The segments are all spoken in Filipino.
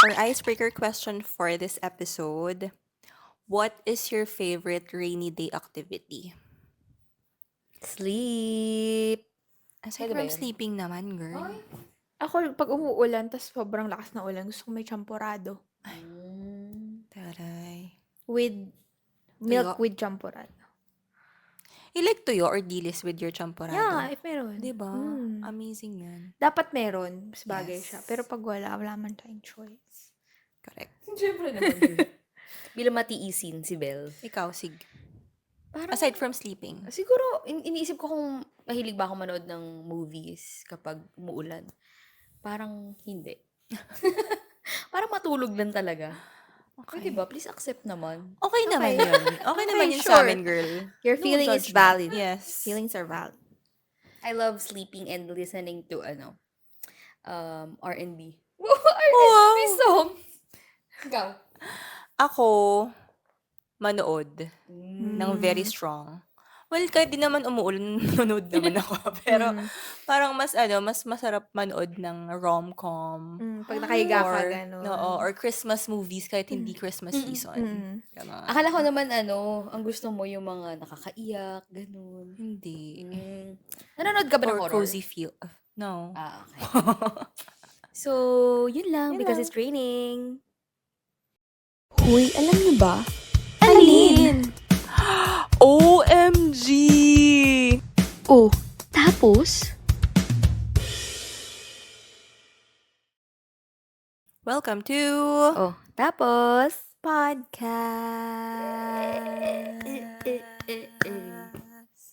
Our icebreaker question for this episode. What is your favorite rainy day activity? Sleep. Aside Pwede ba from yun? sleeping naman, girl. Ay. Ako, pag umuulan, tas sobrang lakas na ulan, gusto ko may champurado. Taray. With Tuyo. milk with champurado. You like tuyo or dilis with your champurado? Yeah, if meron. Diba? Mm. Amazing yan. Dapat meron. Mas bagay Yes. siya. Pero pag wala man tayong choice. Correct. Siyempre naman, girl. Bilang matiisin si Belle. Ikaw, Sig. Parang, Aside from sleeping. siguro, iniisip ko kung mahilig ba ako manood ng movies kapag umuulan. Parang hindi. Parang matulog lang talaga. Okay. Pwede ba? Please accept naman. Okay naman yun. Okay naman yun sure. sa amin, girl. Your No feeling is judgment. valid. Yes. Feelings are valid. I love sleeping and listening to R&B. Wow. R&B song. Ikaw. Ako, manood ng very strong. Well, kahit di naman umuulan, manood naman ako. Pero parang mas masarap manood ng rom-com. Pag nakahiga ka, Or, gano'n. or Christmas movies kahit hindi Christmas season. Ganon. Akala ko naman ang gusto mo yung mga nakakaiyak, ganun. Hindi. Nanonood ka ba ng Or horror? cozy feel. No. Okay. So, yun lang because it's raining. Huy, alam niyo ba? Alin? OMG! Oh, tapos? Welcome to Oh, tapos Podcast.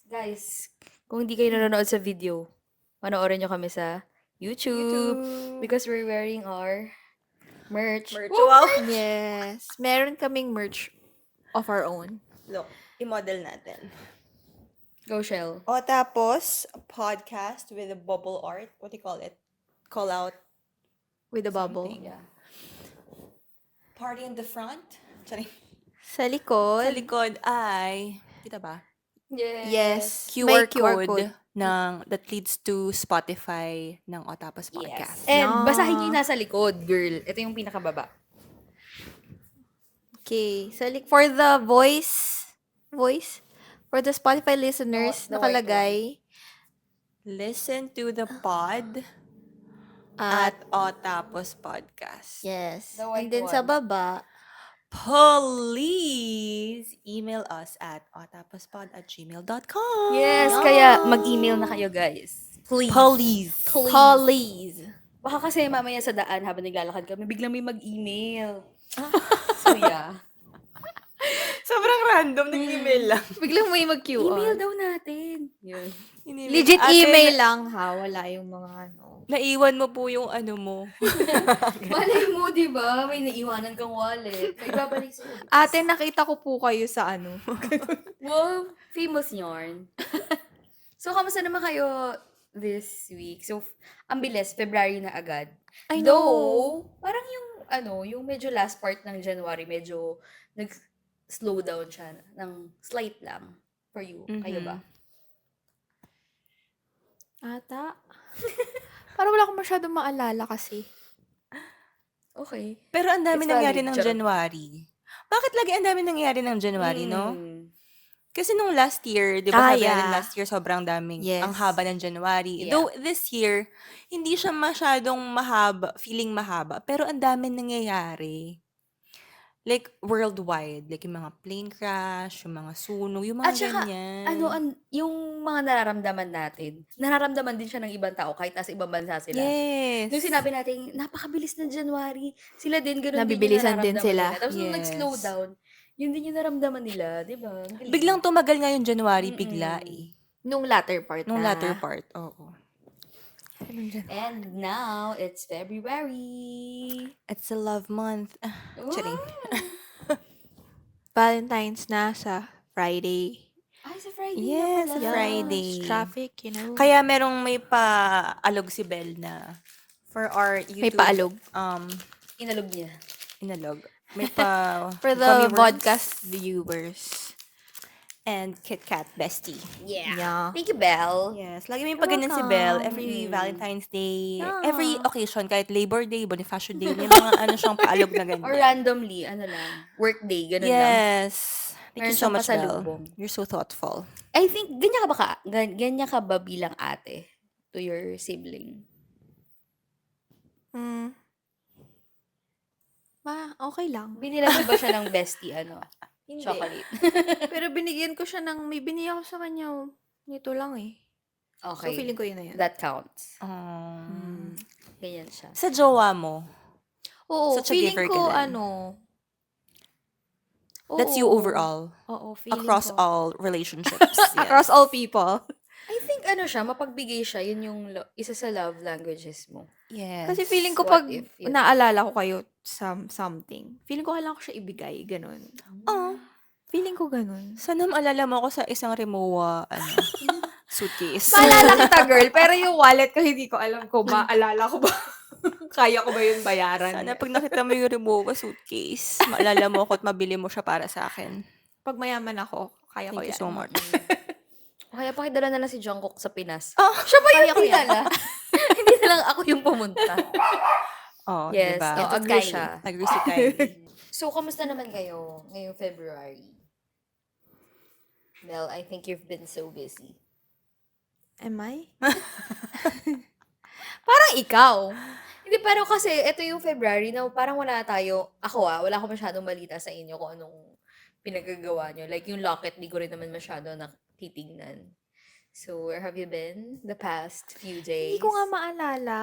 guys, kung hindi kayo nanonood sa video, panoorin nyo kami sa YouTube. Because we're wearing our merch. Virtual. Yes. Meron kaming merch of our own. Look, i-model natin. Go, Shell. O tapos, a podcast with a bubble art. What do you call it? Call out. With a bubble. Something. Yeah. Party in the front. Sorry. Sa likod. Sa likod ay, kita ba? Yes. QR May QR code that leads to Spotify ng O Tapos Yes. Podcast. And basahin nyo yung nasa likod, girl. Ito yung pinakababa. Okay. For the voice, for the Spotify listeners, The white nakalagay Listen to the pod at O Tapos Podcast. yes. The white And then sa one. baba, Please email us at otapospod@gmail.com. Yes, kaya mag-email na kayo, guys. Please. please. Baka kasi mamaya sa daan habang naglalakad kami, biglang may mag-email. So, yeah. Sobrang random ng email lang. Biglang may mag-QR. Email daw natin. Yun. Legit email lang ha. Wala yung mga ano. Naiwan mo po yung ano mo. Malay mo, di ba? May naiwanan kang wallet. May babalik sa'yo. Ate, nakita ko po kayo sa ano. Wow, famous yarn. So, kamusta naman kayo this week? So, ang bilis, February na agad. I Though, parang yung medyo last part ng January, medyo nag-slow down siya ng slight lang for you. Kayo ba? Ata. Parang wala akong masyadong maalala kasi. Okay. Pero ang dami It's nangyari valid, ng charot. January. Bakit lagi ang dami nangyari ng January, no? Mm. Kasi nung last year, di ba sabi natin yeah. last year sobrang daming, Yes. ang haba ng January. Yeah. Though this year, hindi siya masyadong mahaba, feeling mahaba, pero ang daming nangyayari. Like, worldwide. Like, yung mga plane crash, yung mga sunog, yung mga At saka, ganyan. yung mga nararamdaman natin, nararamdaman din siya ng ibang tao kahit nasa ibang bansa sila. Yes. Nung sinabi natin, napakabilis ng January, sila din, ganun Nabibilisan din yung din sila. nararamdaman nila. Tapos nung Yes. nag-slow down, yun din yung naramdaman nila, di ba? Ang galing. Biglang tumagal nga yung January, bigla eh. Nung latter part Nung na. latter part, oo. And now, it's February. It's a love month. Charing. Valentine's na sa Friday. Ay, sa Friday Yes, na sa pala. Friday. Traffic, you know. Kaya merong may paalog si Belle na for our YouTube. May paalog. Inalog niya. Inalog. May pa... For call me the words. podcast viewers. and Kit Kat bestie. Yeah. Thank you, Belle. Yes, lagi may You're pagganyan si Belle. welcome. Every Valentine's Day, Yeah. every occasion, kahit Labor Day, Bonifacio Day, may mga ano siyang paalog na Or ganyan. randomly, ano lang, work day, ganun lang. Yes. Thank Meron you so siyang much, Belle. pasalubong. You're so thoughtful. I think, ganyan ka ba bilang ate to your sibling? Mm. Okay lang. Binilan mo ba siya ng bestie, Hindi. chocolate? Pero binigyan ko siya may binigyan ko sa kanya nito lang eh. Okay. So, feeling ko yun na yun. That counts. Ganyan siya. Sa jowa mo, Oo, such a feeling giver ka ko din. That's you oo. overall. Oo, feeling Across ko. all relationships. Yes. Across all people. I think siya, mapagbigay siya, yun yung isa sa love languages mo. Yes. Kasi feeling ko What pag if yun? naalala ko kayo something, feeling ko kailangan ko siya ibigay, ganun. Oh, Feeling ko ganun. sana maalala mo ako sa isang Rimowa suitcase. Maalala kita, girl, pero yung wallet ko, hindi ko alam kung maalala ko ba. Kaya ko ba yun bayaran? Sana pag nakita mo yung Rimowa suitcase, maalala mo ako at mabili mo siya para sa akin. Pag mayaman ako, kaya ko Thank you yan. so much. O kaya pakidala na lang si Jungkook sa Pinas. Oh, Siya ba yung kaya ko yan. pinala? Hindi na lang ako yung pumunta. Oh, Yes, diba? oh, agree siya. Agree si Kylie. So, kamusta naman kayo ngayong February? Mel, I think you've been so busy. Am I? Parang ikaw. Hindi, pero kasi ito yung February na parang wala tayo, wala akong masyadong balita sa inyo kung anong pinagagawa nyo. Like yung locket, di ko rin naman masyado titignan. So, where have you been the past few days? Hindi ko nga maalala.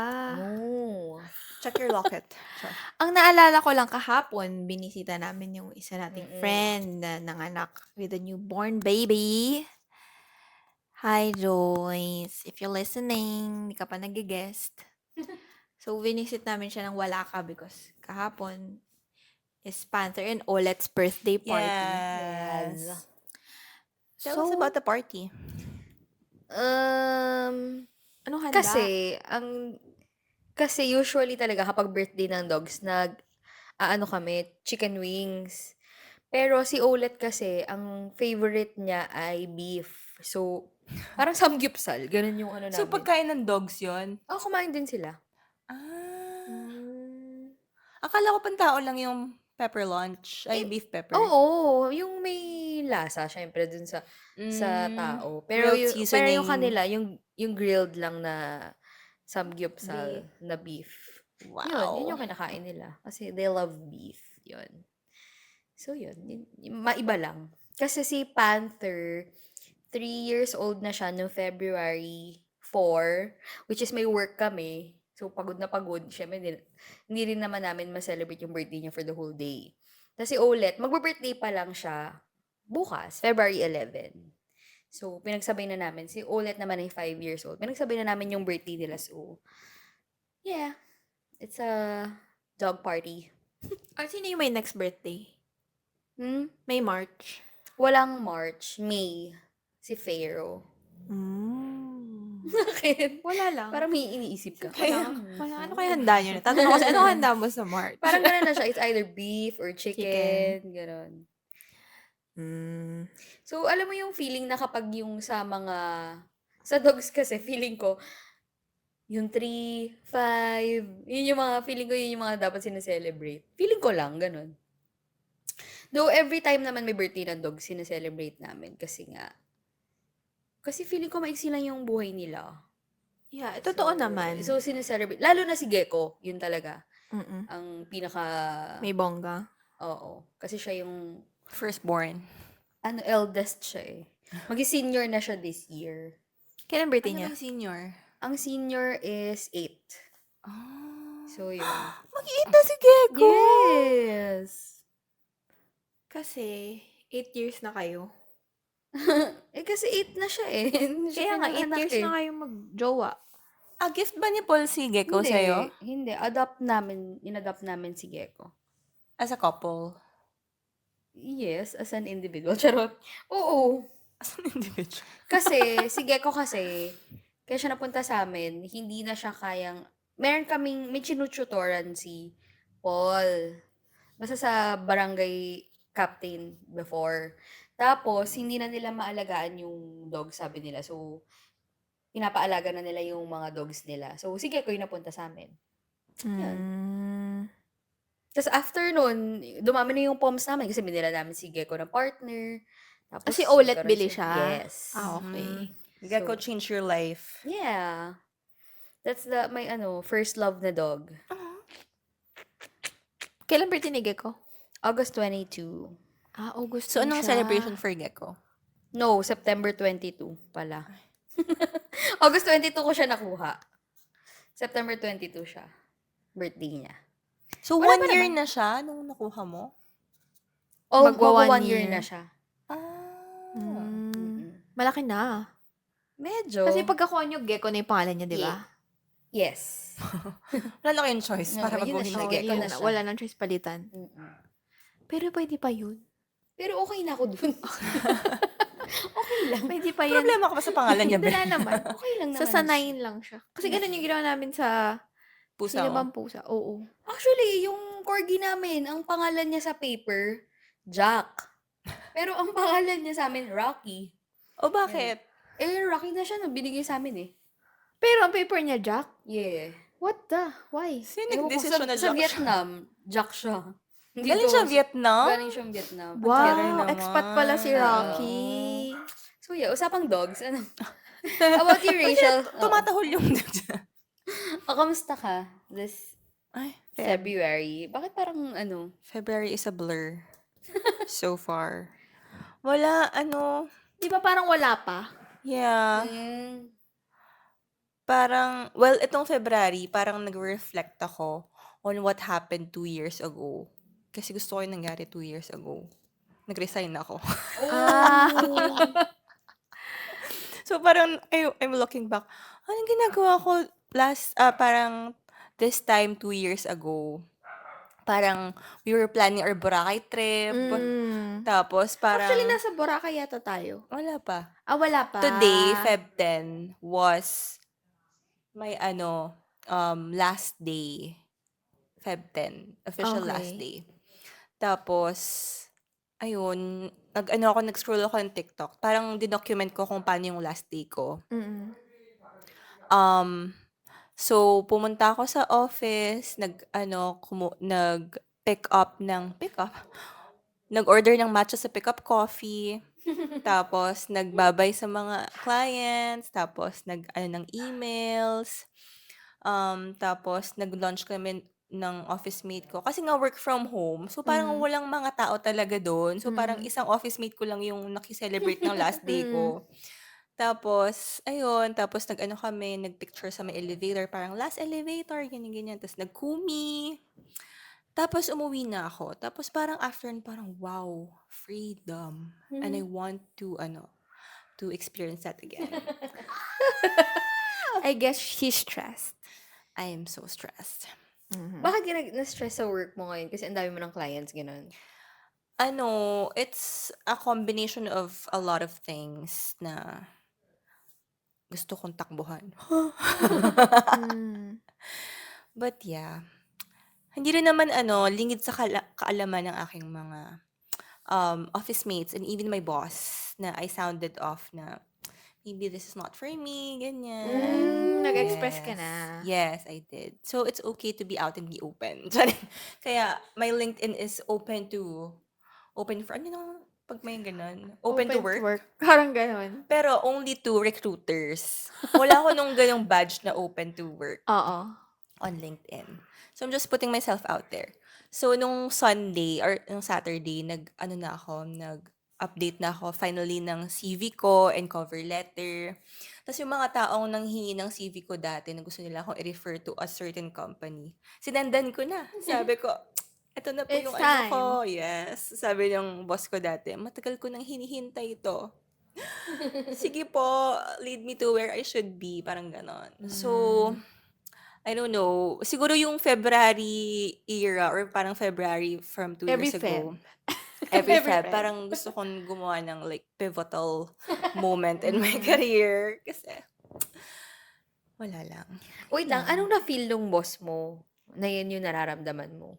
Oh. Check your locket. Sure. Ang naalala ko lang kahapon, binisita namin yung isa nating Mm-mm. friend na nanganak with a newborn baby. Hi, Joyce. If you're listening, hindi ka pa nag-guest. So, binisit namin siya ng wala ka because kahapon is Panther and Olet's birthday party. Yes. Tell So, us about the party. anong handa? Kasi usually talaga kapag birthday ng dogs, kami, chicken wings. Pero si Olet kasi, ang favorite niya ay beef. So, parang samgyupsal. Ganun yung namin. So, pagkain ng dogs yon. Kumain din sila. Akala ko pantao lang yung pepper lunch. Ay, beef pepper. Oo, yung may lasa, syempre, dun sa tao. Pero Grilled pero yung seasoning. kanila, yung grilled lang na samgyupsal na beef. Wow. Yun yung kinakain nila. Kasi they love beef. Yun. So, yun. Maiba lang. Kasi si Panther, 3 years old na siya noong February 4, which is may work kami. So, pagod na pagod. Siyempre, hindi rin naman namin ma-celebrate yung birthday niya for the whole day. Tapos si Olet, magbe-birthday pa lang siya bukas, February 11. So, pinagsabay na namin. Si Olet naman ay 5 years old. Pinagsabay na namin yung birthday nila. So, yeah. It's a dog party. Sino yung may next birthday? May March. Walang March, May. Si Pharaoh. Bakit? Wala lang. Parang may iniisip ka. Ano kaya handa nyo? Tatanong ko kasi, anong handa mo sa March? Parang gano'n na siya. It's either beef or chicken. Gano'n. So, alam mo yung feeling na kapag yung sa dogs kasi, feeling ko, yung 3, 5, yun yung mga, feeling ko yun yung mga dapat sineselebrate. Feeling ko lang, gano'n. Though, every time naman may birthday ng dog, sineselebrate namin. Kasi feeling ko maiksi lang yung buhay nila. Yeah, totoo naman. So, sineselebrate. Lalo na si Gecko, yun talaga. Mm-mm. Ang pinaka... May bongga. Oo. Kasi siya yung... Firstborn. eldest siya eh. Mag-senior na siya this year. Kailan birthday Ano niya? ba yung senior? Ang senior is 8. So, yun. Mag-8 na si Gecko! Yes! Kasi, 8 years na kayo. Kasi 8 na siya eh. Kaya nga, 8 years na kayo mag-jowa. Gift ba ni Paul si Gecko Hindi, sa'yo? Hindi. In-adopt namin si Gecko. As a couple? Yes, as an individual. Charot. Oo. As an individual? Kasi, si Gecko kasi, kaya siya napunta sa amin, hindi na siya kayang, may tinututoran si Paul. Basta sa barangay captain before. Tapos, hindi na nila maalagaan yung dog, sabi nila. So, pinapaalaga na nila yung mga dogs nila. So, sige ko yung napunta sa amin. Yun. Mm. Tapos after nun, dumami na yung poms namin kasi binila namin si Gecko ng partner. Tapos, Kasi ulit nagkaroon bili siya. siya? Yes. Ah, okay. Gecko So, change your life. yeah. That's my first love na dog. Kailan birthday ni Gecko? August 22. Ah, August So, din anong siya. celebration for Gecko? No, September 22 pala. August 22 ko siya nakuha. September 22 siya. Birthday niya. So, Wala 1 pa year naman. na siya nung nakuha mo? Oh, Magwa magwa 1 1 year year. na siya. Ah. Mm-mm. Malaki na. Medyo. Kasi pagkakuha niyo, Gecko na yung pangalan niya, di ba? Yes. Wala na kayong choice Oo, para yun na baguhin siya. na Oo, Gecko. Gecko yun na na. siya. Wala nang choice palitan. Mm-mm. Pero pwede pa yun. Pero okay na ako dun. Okay lang. Pwede pa yan. Problema ka ba sa pangalan niya, Wala Ben? naman. Okay lang naman siya. Sasanayin lang siya. Kasi ganun yung ginawa namin sa... Pusa Sino mo? bang pusa? Oo. Actually, yung corgi namin, ang pangalan niya sa paper, Jack. Pero ang pangalan niya sa amin, Rocky. O bakit? Rocky na siya nung binigay sa amin eh. Pero ang paper niya, Jack? Yeah. What the? Why? Sino Ewan ko, nag-desisyon na sa Jack siya? Vietnam, Jack siya. Galing siya Vietnam? Galing siyang Vietnam. Taray Wow, naman. expat pala si Rocky. So yeah, usapang dogs. Ano? How about you, Rachel? Tumatahol yung Kamusta ka this Ay, February? Bakit parang February is a blur. So far. Wala, Di ba parang wala pa? yeah. Parang, well, itong February, parang nag-reflect ako on what happened 2 years ago. Kasi gusto ko yung nangyari 2 years ago. Nag-resign ako. Ah. So, parang, I'm looking back. Anong ginagawa ko parang this time 2 years ago? Parang, we were planning our Boracay trip. Tapos, parang, Actually, nasa Boracay yata tayo. wala pa. Ah, wala pa. Today, Feb 10, was my last day. Feb 10, official last Okay. day. Tapos, ayun, nag-scroll ako ng TikTok. Parang dinocument ko kung paano yung last day ko. Mm-mm. So, pumunta ako sa office, nag-order ng matcha sa pick-up coffee. Tapos, nagbabay sa mga clients. Tapos, ng emails. Tapos, nag-lunch kami ng office mate ko. Kasi nga work from home. So, parang walang mga tao talaga doon. So, parang isang office mate ko lang yung nakiselebrate ng last day ko. Tapos, ayun. Tapos, kami, nagpicture sa may elevator. Parang last elevator, ganyan-ganyan. Tapos, nagkumi. Tapos, umuwi na ako. Tapos, parang after, parang, wow, freedom. And I want to experience that again. I guess she's stressed. I am so stressed. Bakit na-stress sa work mo ngayon? Kasi ang dami mo ng clients, gano'n. It's a combination of a lot of things na gusto kong takbuhan. But yeah, hindi rin naman lingid sa kaalaman ng aking mga office mates and even my boss na I sounded off na maybe this is not for me, ganyan. Nag-express ka na. Yes, I did. So, it's okay to be out and be open. Kaya, my LinkedIn is open for, pag may ganun, open to work. Parang ganon. Pero only to recruiters. Wala ako nung ganung badge na open to work Oo. on LinkedIn. So, I'm just putting myself out there. So, nung Sunday or nung Saturday, nag-update na ako finally ng CV ko and cover letter. Tapos yung mga taong nanghingi ng CV ko dati na gusto nila akong i-refer to a certain company, sinendan ko na. Sabi ko, eto na po It's yung time. ko. Yes. Sabi ng boss ko dati, matagal ko nang hinihintay ito. Sige po, lead me to where I should be. Parang ganon. So, I don't know. Siguro yung February era or parang February from 2 Every years ago. Feb. Every Every Feb. Feb. Parang gusto kong gumawa ng like pivotal moment in my career. Kasi, wala lang. Wait lang, anong na-feel nung boss mo na yun yung nararamdaman mo?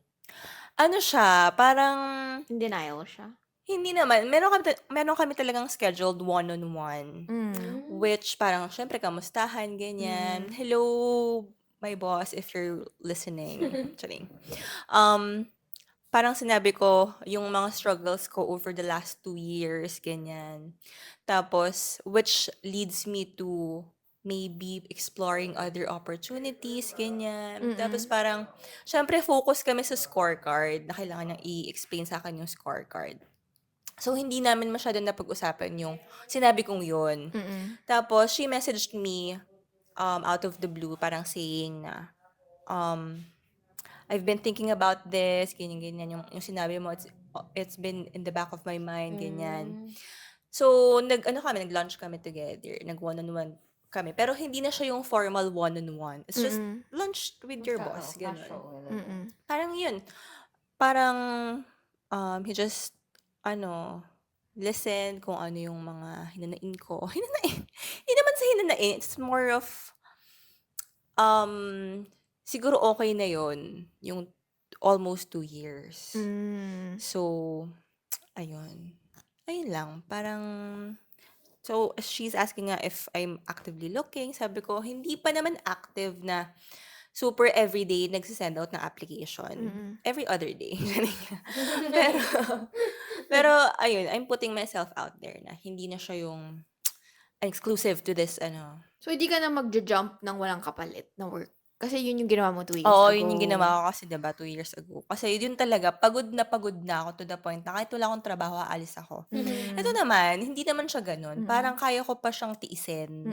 Ano siya, parang In denial siya. hindi naman. Meron kami talagang scheduled one-on-one. Which parang, syempre, kamustahan, ganyan. Hello, my boss, if you're listening. Charing. Parang sinabi ko yung mga struggles ko over the last 2 years, ganyan. Tapos, which leads me to maybe exploring other opportunities, ganyan. Tapos parang, syempre focus kami sa scorecard na kailangan niyang i-explain sa akin yung scorecard. So, hindi namin masyado napag-usapan yung sinabi kong yun. Tapos, she messaged me out of the blue, parang saying na, I've been thinking about this, ganyan-ganyan. Yung sinabi mo, it's been in the back of my mind, ganyan. So, nag-lunch kami together. Nag-one-on-one kami. Pero hindi na siya yung formal one-on-one. It's just lunch with your boss, ganun. Parang yun. Parang, he just, listen kung ano yung mga hinanain ko. Hinanain? Hindi naman sa hinanain. It's more of, siguro okay na yun. Yung almost 2 years. So, ayun. Ayun lang. Parang, so, she's asking nga if I'm actively looking. Sabi ko, hindi pa naman active na super everyday nagsisend out ng application. Every other day. pero, pero, ayun, I'm putting myself out there na hindi na siya yung exclusive to this, So, hindi ka na magja-jump ng walang kapalit na work. Kasi yun yung ginawa mo 2 years Oo, ago. yun yung ginawa ko kasi, diba, 2 years ago. Kasi yun talaga, pagod na ako to the point na kahit wala akong trabaho, aalis ako. Ito naman, hindi naman siya ganun. Parang kaya ko pa siyang tiisin.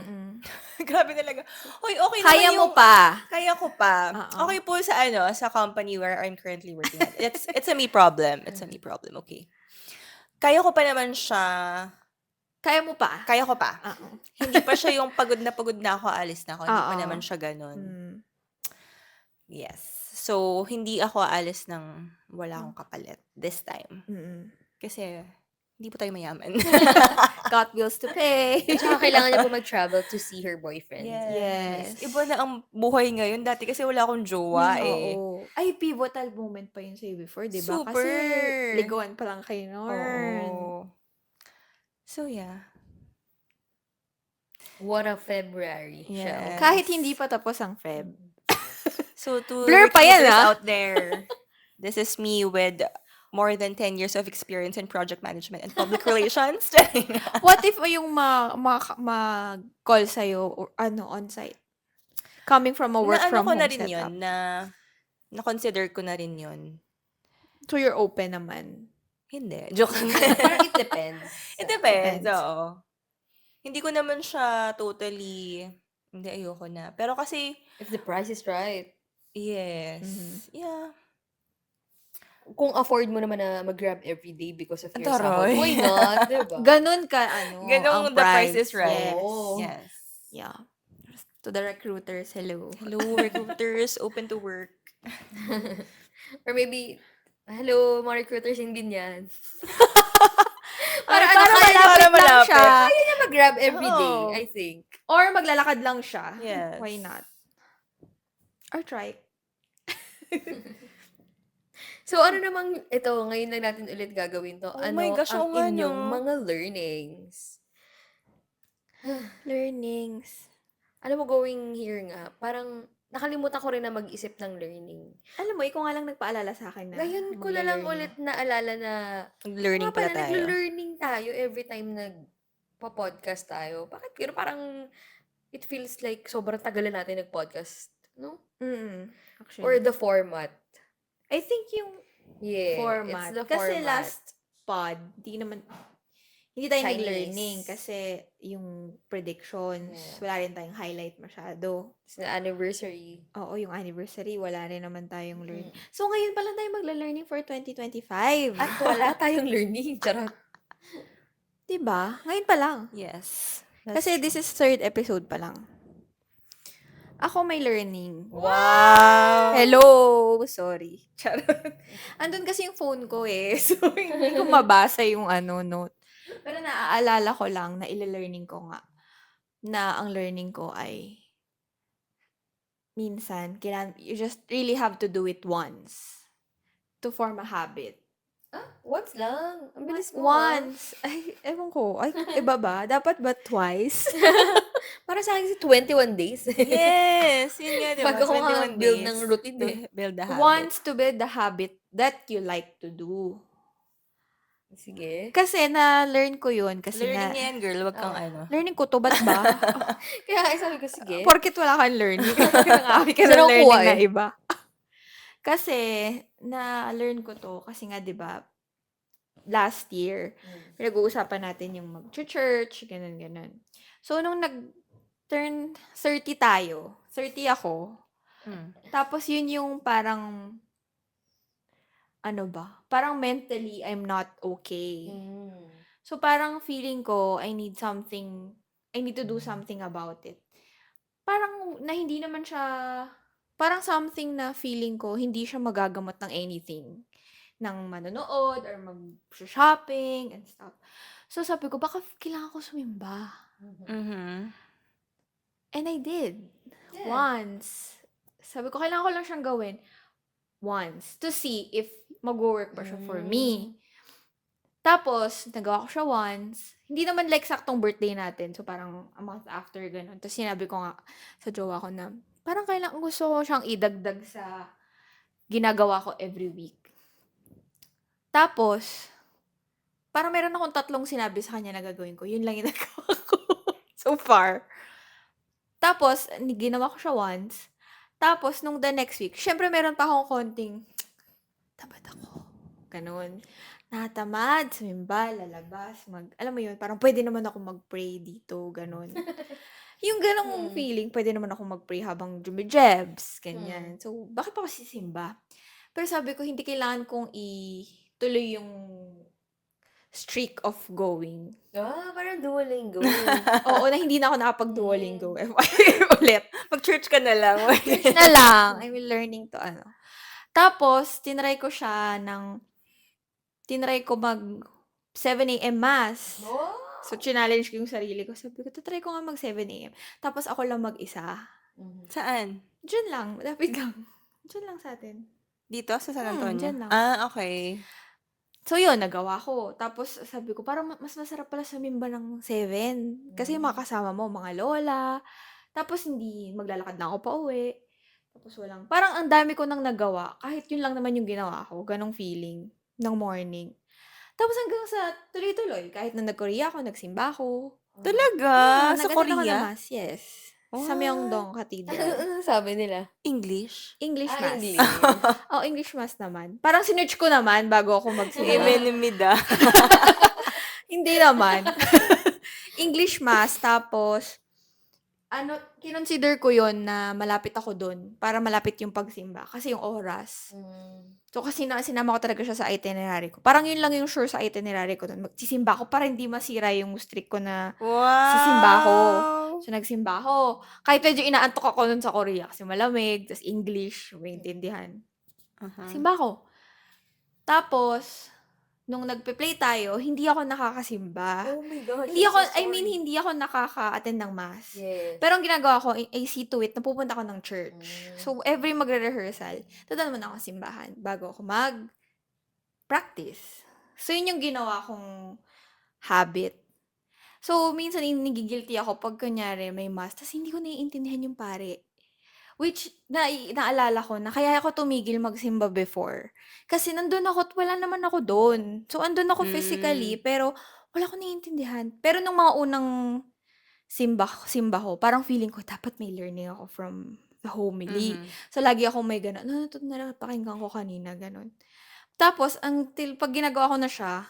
Grabe talaga. Hoy, okay Kaya naman mo pa. Kaya ko pa. Oo. Okay po sa company where I'm currently working at. It's a me problem. It's a me problem, okay. Kaya ko pa naman siya. Kaya mo pa. Kaya ko pa. Oo. Hindi pa siya yung pagod na ako, alis na ako. Hindi pa Oo. naman siya ganun. Yes. So, hindi ako aalis ng wala akong kapalit this time. Kasi, hindi po tayo mayaman. Got bills to pay. At saka kailangan niya po mag-travel to see her boyfriend. Yes. Iba na ang buhay ngayon. Dati kasi wala akong jowa eh. Oo. Ay, pivotal moment pa yun sa'yo before, di ba? Super. Kasi ligawan pa lang kayo noon. Oo. So, yeah. What a February. Yes. Kahit hindi pa tapos ang Feb. So, to Blur pa yan, recruiters ah. out there, this is me with more than 10 years of experience in project management and public relations. What if yung mag-call sa'yo or on-site? Coming from a work Na from ko home na rin setup. yun, na-consider ko na rin yun. So, you're open naman. Hindi. Joke lang. Parang it depends. It depends, Depends. oo. Hindi ko naman siya totally, hindi, ayoko na. Pero kasi, If the price is right. yes. Yeah. Kung afford mo naman na mag-grab everyday because of your Taray. sahod, why not? Diba? Ganun ka, Ganong ang the price is right. Yes. Oo. Yes. Yeah. To the recruiters, hello. Hello, recruiters, open to work. Or maybe, hello, mga recruiters, hindi niyan. Para kaya malapit lang malapit. siya. Kaya niya mag-grab everyday, Oo. I think. Or maglalakad lang siya. Yes. Why not? Or try. So, ano namang, ito, ngayon lang natin ulit gagawin to. Oh Ano my gosh, ang oo nga, inyong no? mga learnings? Learnings. Alam mo, going here nga, parang nakalimutan ko rin na mag-isip ng learning. Alam mo, ikaw nga lang nagpaalala sa akin na Ngayon ko na lang magla-learning. ulit naalala na Learning pala tayo. naglo-learning tayo every time nagpa-podcast tayo. Bakit pero parang it feels like sobrang tagal na natin nag-podcast, no? Actually. Or the format. I think yung Yeah, format. it's the Kasi format. last pod, hindi tayo Chinese. nag-learning kasi yung predictions, Yeah. wala rin tayong highlight masyado. It's the anniversary. Oo, yung anniversary, wala rin naman tayong learning. So, ngayon pa lang tayo magla-learning for 2025. At wala tayong learning. Charot. Diba? Ngayon pa lang. Yes. Kasi this is 3rd episode pa lang. Ako may learning. Wow! Hello! Sorry. Charot. Andun kasi yung phone ko eh. So, hindi ko mabasa yung note. Pero naaalala ko lang na ile-learning ko nga na ang learning ko ay minsan, you just really have to do it once. to form a habit. Once lang. Ang bilis mo, ah. Once. Ay, ewan ko. Ay, iba ba? Dapat ba twice? Para sa akin, 21 days. Yes, yun nga, 'di ba? Bago ko 21 build ng days routine, to eh. build a habit. Once to build the habit that you like to do. Sige. Kasi na-learn ko yun. Kasi Learning nga, yan, girl. Wag kang ano. learning ko to, ba't ba? Kaya sabi ko, sige. Porkit wala kang learning, nangawi ka Saan ng ako learning kuha, na eh? iba. Kasi, na-learn ko to, kasi nga, di ba, last year, pinag-uusapan natin yung mag-church, ganun. So, nung nag-turn 30 tayo, 30 ako, tapos yun yung parang, ano ba, parang mentally, I'm not okay. So, parang feeling ko, I need to do something about it. Parang, na hindi naman siya, parang something na feeling ko, hindi siya magagamot ng anything. Ng manonood, or mag-shopping, and stuff. So, sabi ko, baka kailangan ko sumimba. Mhm. And I did. Yeah. Once. Sabi ko, kailangan ko lang siyang gawin. Once. To see if mag-work pa siya for me. Tapos, nagawa ko siya once. Hindi naman like saktong birthday natin. So, parang a month after, ganun. Tapos, sinabi ko nga sa jowa ko na, parang kailangan gusto ko siyang idagdag sa ginagawa ko every week. Tapos, parang meron akong 3 sinabi sa kanya na gagawin ko. Yun lang yung nagawa ko. So far. Tapos, ginawa ko siya once. Tapos, nung the next week, syempre meron pa akong konting, tamad ako. Ganun. Natamad, sumimba, lalabas, alam mo yun, parang pwede naman ako mag-pray dito, ganun. Yung ganong feeling, pwede naman ako mag-pray habang jumijebs, ganyan. So, bakit pa ako sisimba? Pero sabi ko, hindi kailangan kong ituloy yung streak of going. Parang Duolingo. Oo, na hindi na ako nakapag-Duolingo. Ulit. Mag-church ka na lang. Na lang. I'm learning to Tapos, tinry ko mag 7 a.m. mass. So, challenge ko yung sarili ko. Sabi ko, tatry ko nga mag 7 a.m. Tapos, ako lang mag-isa. Saan? Diyan lang. Malapit lang. Diyan lang sa atin. Dito sa San Antonio? Diyan lang. Okay. So, yun, nagawa ko. Tapos, sabi ko, parang mas masarap pala sumimba ng 7. Kasi makasama mo, mga lola. Tapos, hindi maglalakad na ako pa uwi. Tapos, parang ang dami ko nang nagawa. Kahit yun lang naman yung ginawa ko. Ganong feeling ng morning. Tapos, hanggang sa tuloy-tuloy. Kahit na nag-Korea ako, nagsimba ako. Talaga? Sa Nag-attend ako ng Korea? mass, yes. Sa What? Myeongdong Cathedral. Ano sabi nila? English? English mass. English. Oh, English mass naman. Parang sinerch ko naman bago ako magsimba. Emenimida. Hindi naman. English mass, tapos, kinonsider ko yon na malapit ako doon para malapit yung pagsimba. Kasi yung oras. So, kasi sinama ko talaga siya sa itinerary ko. Parang yun lang yung sure sa itinerary ko doon. Magsisimba ako para hindi masira yung streak ko na Wow! sisimba ako. So, nagsimba ako. Kahit medyo inaantok ako nun sa Korea kasi malamig, tas English, maintindihan. Simba ako. Tapos, nung nagpe-play tayo, hindi ako nakakasimba. Oh my gosh. Hindi ako nakaka-attend ng mass. Yes. Pero ang ginagawa ko, I see to it, napupunta ako ng church. So, every magre-rehearsal, dadaan mo na ako simbahan bago ako mag-practice. So, yun yung ginawa kong habit. So, minsan nagigilty ako pag kunyari may mass, tas hindi ko naiintindihan yung pare. Which, naalala ko na kaya ako tumigil magsimba before. Kasi nandun ako at wala naman ako doon. So, andun ako physically, pero wala ko naiintindihan. Pero nung mga unang simba ko, parang feeling ko, dapat may learning ako from the homily. So, lagi ako may gano'n. Ano ito na napakinggan ko kanina, gano'n. Tapos, pag ginagawa ko na siya,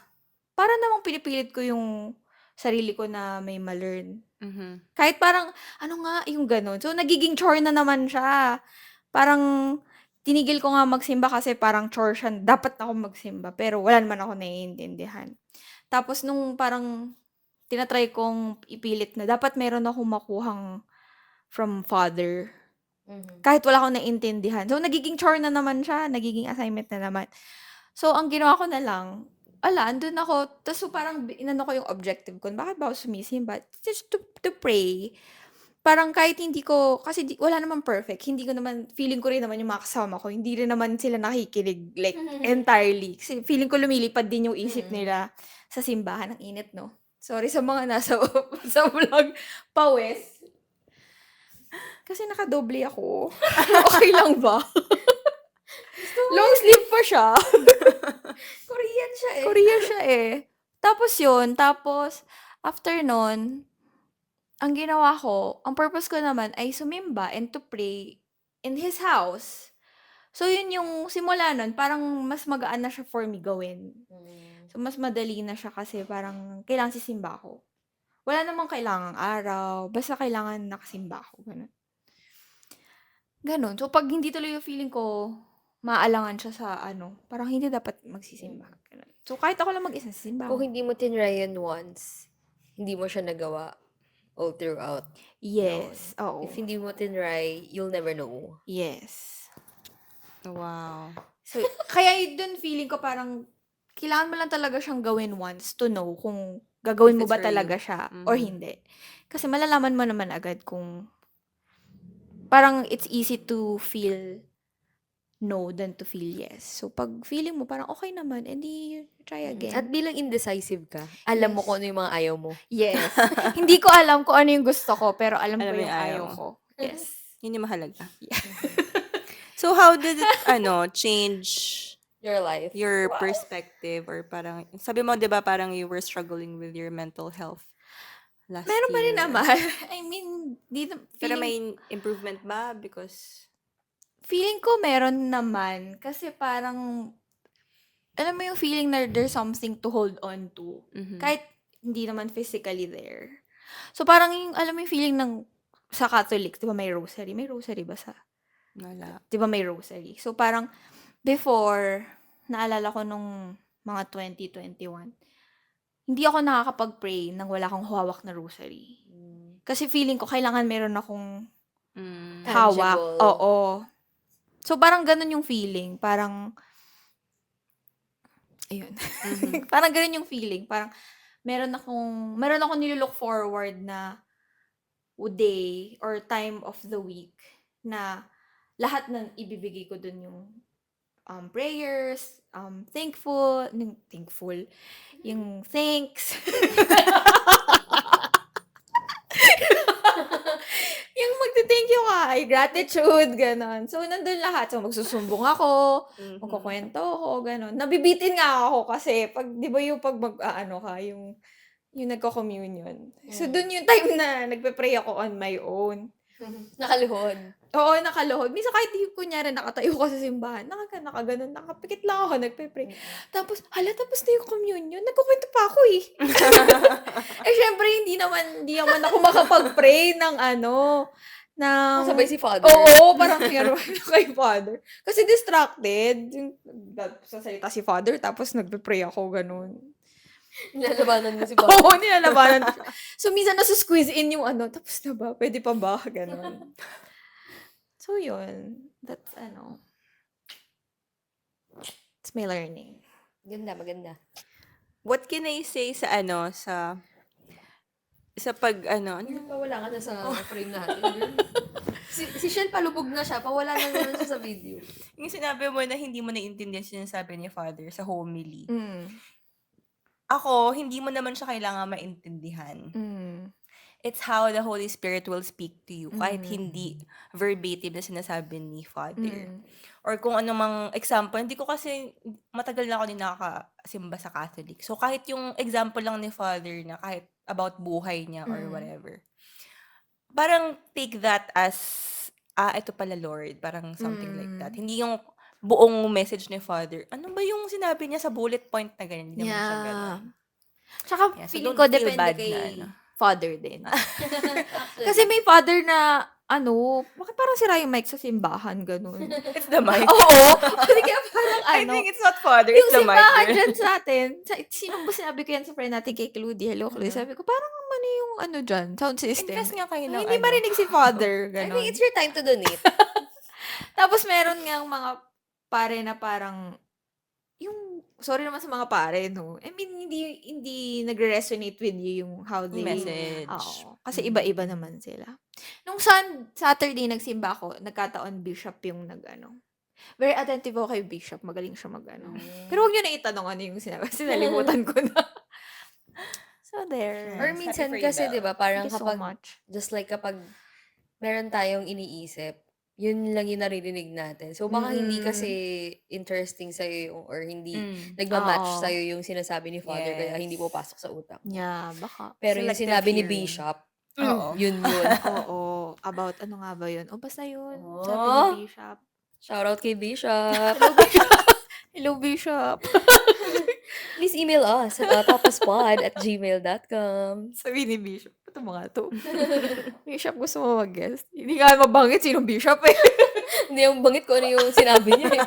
para namang pinipilit ko yung sarili ko na may ma-learn. Kahit parang, ano nga, yung gano'n. So, nagiging chore na naman siya. Parang, tinigil ko nga magsimba kasi parang chore siya. Dapat na ako magsimba. Pero wala naman ako naiintindihan. Tapos, nung parang, tinatry kong ipilit na dapat meron akong makuhang from father. Kahit wala akong naiintindihan. So, nagiging chore na naman siya. Nagiging assignment na naman. So, ang ginawa ko na lang, andun ako. Tapos, so, parang, inano ko yung objective ko. Bakit ba ako sumisimba? Just to pray. parang kahit hindi ko, kasi wala naman perfect, hindi ko naman, feeling ko rin naman yung mga kasama ko, hindi rin naman sila nakikinig, like, entirely. Kasi feeling ko lumilipad din yung isip nila sa simbahan. Ang init, no? Sorry sa mga nasa sa vlog, pawis. Kasi nakadoble ako. Okay lang ba? Long sleeve pa siya. Korean siya eh. Korea siya eh. Tapos after nun, ang ginawa ko, ang purpose ko naman ay sumimba and to pray in his house. So, yun yung simula nun, parang mas magaan na siya for me gawin. So, mas madali na siya kasi parang kailangan sisimba ako. Wala namang kailangang araw, basta kailangan nakasimba ako. Ganun. Ganun. So, pag hindi tuloy yung feeling ko, maalangan siya sa parang hindi dapat magsisimba. Ganun. So, kahit ako lang mag-isa, sisimba Kung ako. hindi mo tinry yun once, hindi mo siya nagawa all throughout. Yes. Oo. If hindi mo tinry, you'll never know. Yes. Wow. So, kaya dun feeling ko parang kailangan mo lang talaga siyang gawin once to know kung gagawin If mo it's ba for talaga you. siya or hindi. Kasi malalaman mo naman agad kung parang it's easy to feel no than to feel yes. So, pag feeling mo parang okay naman, edi try again. At bilang indecisive ka, alam mo Yes. kung ano yung mga ayaw mo. Yes. Hindi ko alam kung ano yung gusto ko, pero alam ko Alam mo yung yung ayaw ayaw mo. ko. Yes. Yun yung mahalaga. So, how did it, change Your life. your perspective or parang, sabi mo, di ba, parang you were struggling with your mental health last Meron pa rin year. naman. I mean, Pero may improvement ba? Because, feeling ko meron naman. Kasi parang, alam mo yung feeling na there's something to hold on to. Kahit hindi naman physically there. So, parang yung, alam mo yung feeling ng, sa Catholic, di ba may rosary? May rosary ba sa? wala. Di ba may rosary? So, parang, before, naalala ko nung mga 2021, hindi ako nakakapag-pray nang wala akong hawak na rosary. Kasi feeling ko, kailangan meron akong hawak. Tangible. Oo. So, parang ganun yung feeling. Parang, ayun. Parang ganun yung feeling. Parang, meron akong nilook forward na day or time of the week na lahat ng ibibigay ko dun yung prayers, thankful, yung thanks. Yung magte-thank you ka, ay gratitude, ganon. So, nandun lahat. So, magsusumbong ako, magkukwento ako, ganon. Nabibitin nga ako kasi, di ba yung pag yung nagko-communion. So, dun yung time na nagpe-pray ako on my own. Nakaluhod. Oo, nakaluhod. Minsan kahit kunyari nakatayo ko sa simbahan, nakaganon, nakapikit lang ako, nagpe-pray. Tapos, tapos na yung communion. Nagkukwento pa ako eh. Syempre, hindi naman ako makapag-pray ng Sabay si Father. Oo, parang kay Father. Kasi distracted. Sasalita si Father, tapos nagpe-pray ako, ganun. Nilalabanan mo si Father. Oo, nilalabanan. So, minsan nasa-squeeze in yung tapos na ba? Pwede pa ba? Ganun. So, yun. That's, it's my learning. Maganda. What can I say sa pag, Pawala ka na sa frame natin. Si Shell palubog na siya. Pawala na naman siya sa video. yung sinabi mo na hindi mo naiintindihan sinasabi ni Father sa homily. Ako, hindi mo naman siya kailangan maintindihan. It's how the Holy Spirit will speak to you kahit hindi verbatim na sinasabi ni Father. Or kung anumang example, hindi ko kasi matagal na ako din nakakasimba sa Catholic. So kahit yung example lang ni Father na kahit about buhay niya or whatever, parang take that as, ito pala Lord, parang something like that. Hindi yung buong message ni Father. Ano ba yung sinabi niya sa bullet point na ganyan? Hindi naman siya ganun. Tsaka, Yeah, so feeling don't ko, feel depende bad kay na, Father din. Kasi may Father na, bakit parang sira yung mic sa simbahan, ganun. It's the mic. Oo. Kasi kaya parang I think it's not Father, it's yung the mic. simbahan dyan sa atin, sino ba sinabi ko yan sa friend natin kay Claudie? Hello, Claudie. Sabi ko, parang mali yung dyan, sound system. Invest nga kayo ng Hindi marinig si Father, I ganun. think it's your time to donate. Tapos meron nga mga pare na parang, sorry naman sa mga pare, no? I mean, hindi nagre-resonate with you yung how they... Message. Oo. Kasi iba-iba naman sila. Nung Saturday nagsimba ako, nagkataon bishop yung nag-ano. Very attentive ako kay bishop, magaling siya mag-ano. Pero wag niyo na itanong ano yung sinabi, kasi nalimutan ko na. So there. Or Nice. Happy minsan for you, kasi, Belle. di ba, Thank parang you so kapag, much. just like kapag meron tayong iniisip, yun lang yung naririnig natin. So, baka hindi kasi interesting sa'yo yung, or hindi nagmamatch Oo. sa'yo yung sinasabi ni Father, kaya Yes. hindi pupasok sa utak mo. Yeah, baka. Pero yung Selective sinabi ni hearing. Bishop, Oo. yun. Oo. About ano nga ba yun? O basta yun. Sabi Oh. ni Bishop. Shoutout kay Bishop. Hello, Bishop. Please email us at otapaspod@gmail.com. Sabi ni Bishop, ito mga to. Bishop, gusto mo mag-guest? Hindi nga mabanggit sinong Bishop eh. Hindi yung bangit ko ano yung sinabi niya eh.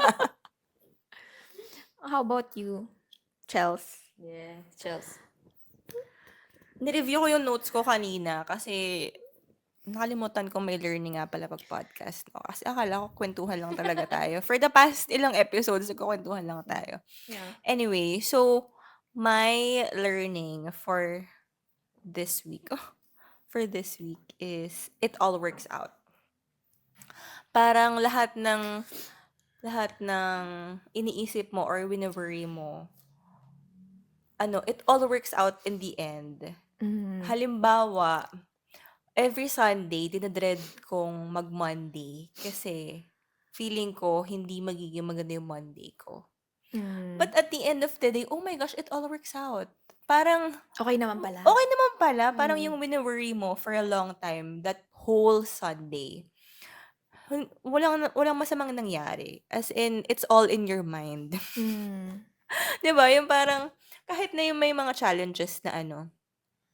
How about you, Chels? Yeah, Chels. Nireview ko yung notes ko kanina kasi nakalimutan ko may learning nga pala pag podcast. No? Kasi akala ko kwentuhan lang talaga tayo. For the past ilang episodes, nagkukwentuhan lang tayo. Yeah. Anyway, so my learning for this week, is it all works out. Parang lahat ng iniisip mo or wini-worry mo, it all works out in the end. Halimbawa, every Sunday, dinadread kong mag-Monday kasi feeling ko hindi magiging maganda yung Monday ko. But at the end of the day, oh my gosh, it all works out. Parang, Okay naman pala. okay naman pala. Parang yung wini-worry mo for a long time, that whole Sunday, walang masamang nangyari. As in, it's all in your mind. Mm. 'Di ba? Yung parang, kahit na yung may mga challenges na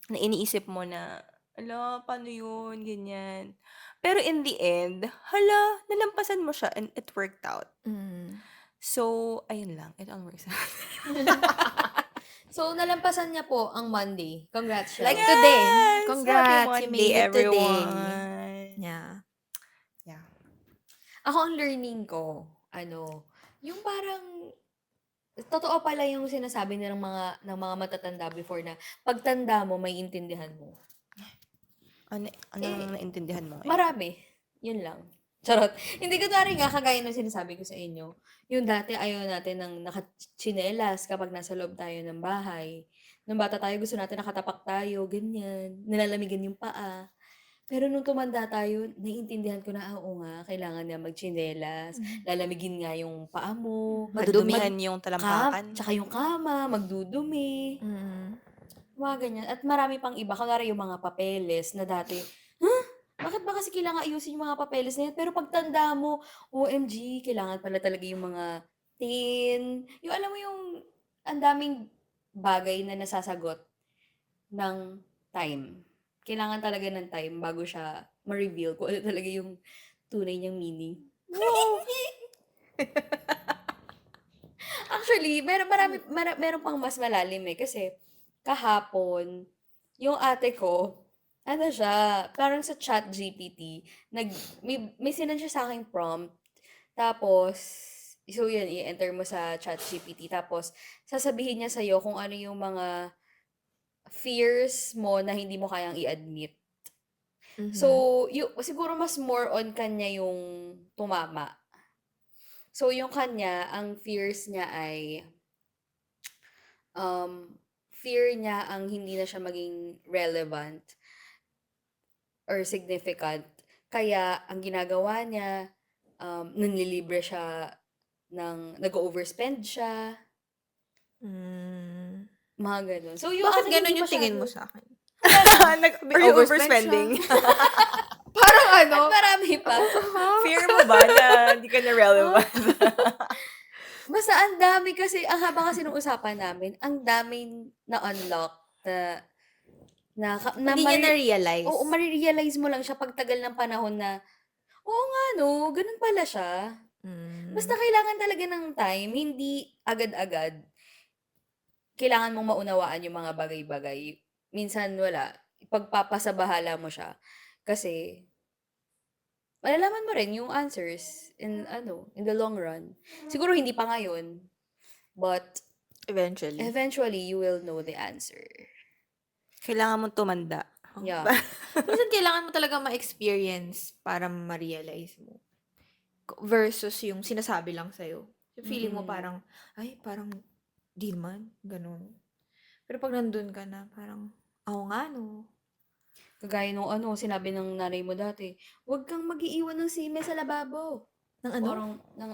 na iniisip mo na, ala, paano yun, ganyan. Pero in the end, hala, nalampasan mo siya and it worked out. Mm. So, ayun lang. It all works out. So, nalampasan niya po ang Monday. Congrats, Chels. Like today. Yes! Congrats, Happy you Monday, made it today. everyone. Yeah. Yeah. Ako ang learning ko, yung parang, totoo pala yung sinasabi ng mga matatanda before na pagtanda mo, may intindihan mo. Ano naintindihan mo ngayon? Marami. Yun lang. Charot. Hindi ko nga kagaya ng sinasabi ko sa inyo. Yung dati ayaw natin ng nakachinelas kapag nasa loob tayo ng bahay. Nung bata tayo, gusto natin nakatapak tayo, ganyan. Nilalamigan yung paa. Pero nung tumanda tayo, naiintindihan ko na, oo nga, kailangan na magchinelas. Lalamigin nga yung paa mo. Madudumihan yung talampakan. Tsaka yung kama, magdudumi. Mga ganyan. At marami pang iba. Kunwari yung mga papeles na dati, bakit ba kasi kailangan ayusin yung mga papeles na yan? Pero pagtanda mo, OMG, kailangan pala talaga yung mga tin. Yung alam mo yung ang daming bagay na nasasagot ng time. Kailangan talaga ng time bago siya ma-reveal kung ano talaga yung tunay niyang meaning. Actually, meron pang mas malalim eh. Kasi kahapon, yung ate ko, parang sa ChatGPT, may sinend siya sa aking prompt. Tapos, so yan, i-enter mo sa ChatGPT. Tapos, sasabihin niya sa'yo kung ano yung mga fears mo na hindi mo kayang i-admit. So, siguro mas more on kanya yung tumama. So, yung kanya, ang fears niya ay, fear niya ang hindi na siya maging relevant or significant. Kaya, ang ginagawa niya, nanlilibre siya nag-overspend siya. Mga ganun. So, yung Bakit akin ganun hindi yung tingin mo masyado- sa akin? Are you overspending? Parang At marami pa. Fear mo ba na hindi ka na relevant? Basta ang dami kasi, ang haba kasi nung usapan namin, ang daming na-unlock Hindi niya na-realize. Oo, marirealize mo lang siya pagtagal ng panahon na, oo nga no, ganun pala siya. Basta kailangan talaga ng time, hindi agad-agad. Kailangan mong maunawaan yung mga bagay-bagay. Minsan wala, ipagpapasabahala mo siya. Kasi, malalaman mo rin yung answers in the long run. Siguro hindi pa ngayon, but Eventually. eventually you will know the answer. Kailangan mong tumanda. Yeah. Minsan kailangan mo talaga ma-experience para ma-realize mo. Versus yung sinasabi lang sa'yo. Yung feeling mo parang, ay, parang di naman, ganun. Pero pag nandun ka na, parang, oo nga, no. Kagaya nung sinabi ng nanay mo dati, "Huwag kang mag-iiwan ng sime sa lababo." Ng ano? Parang ng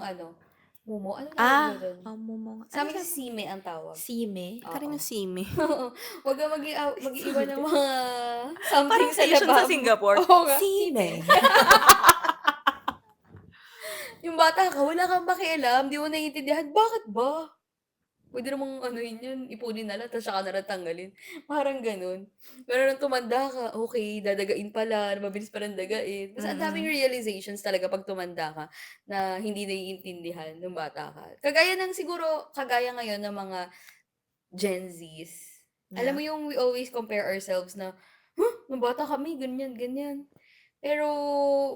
mumo, ano tawag nyo dun? Mo mo. Ano Sa'min sabi kasi sime ang tawag. Sime? Ika rin Oo. yung simi. Huwag kang mag-iiwan ng mga something Parang sa station sa lababo. Singapore. Oo nga, Sime. Yung bata ka, wala kang pakialam, di mo naiintindihan, bakit ba? Puwede namang anuhin yun, ipunin na lang tapos saka na lang tanggalin, parang gano'n. Pero nung tumanda ka, okey, dadagain pala, mabilis palang dagain. Tapos ang daming realizations talaga 'pag tumanda ka na hindi naiintindihan nung bata ka. Kagaya ngayon ng mga Gen Zs. Alam Yeah. mo yung we always compare ourselves na, "Huh, nung bata kami ganyan, ganyan." Pero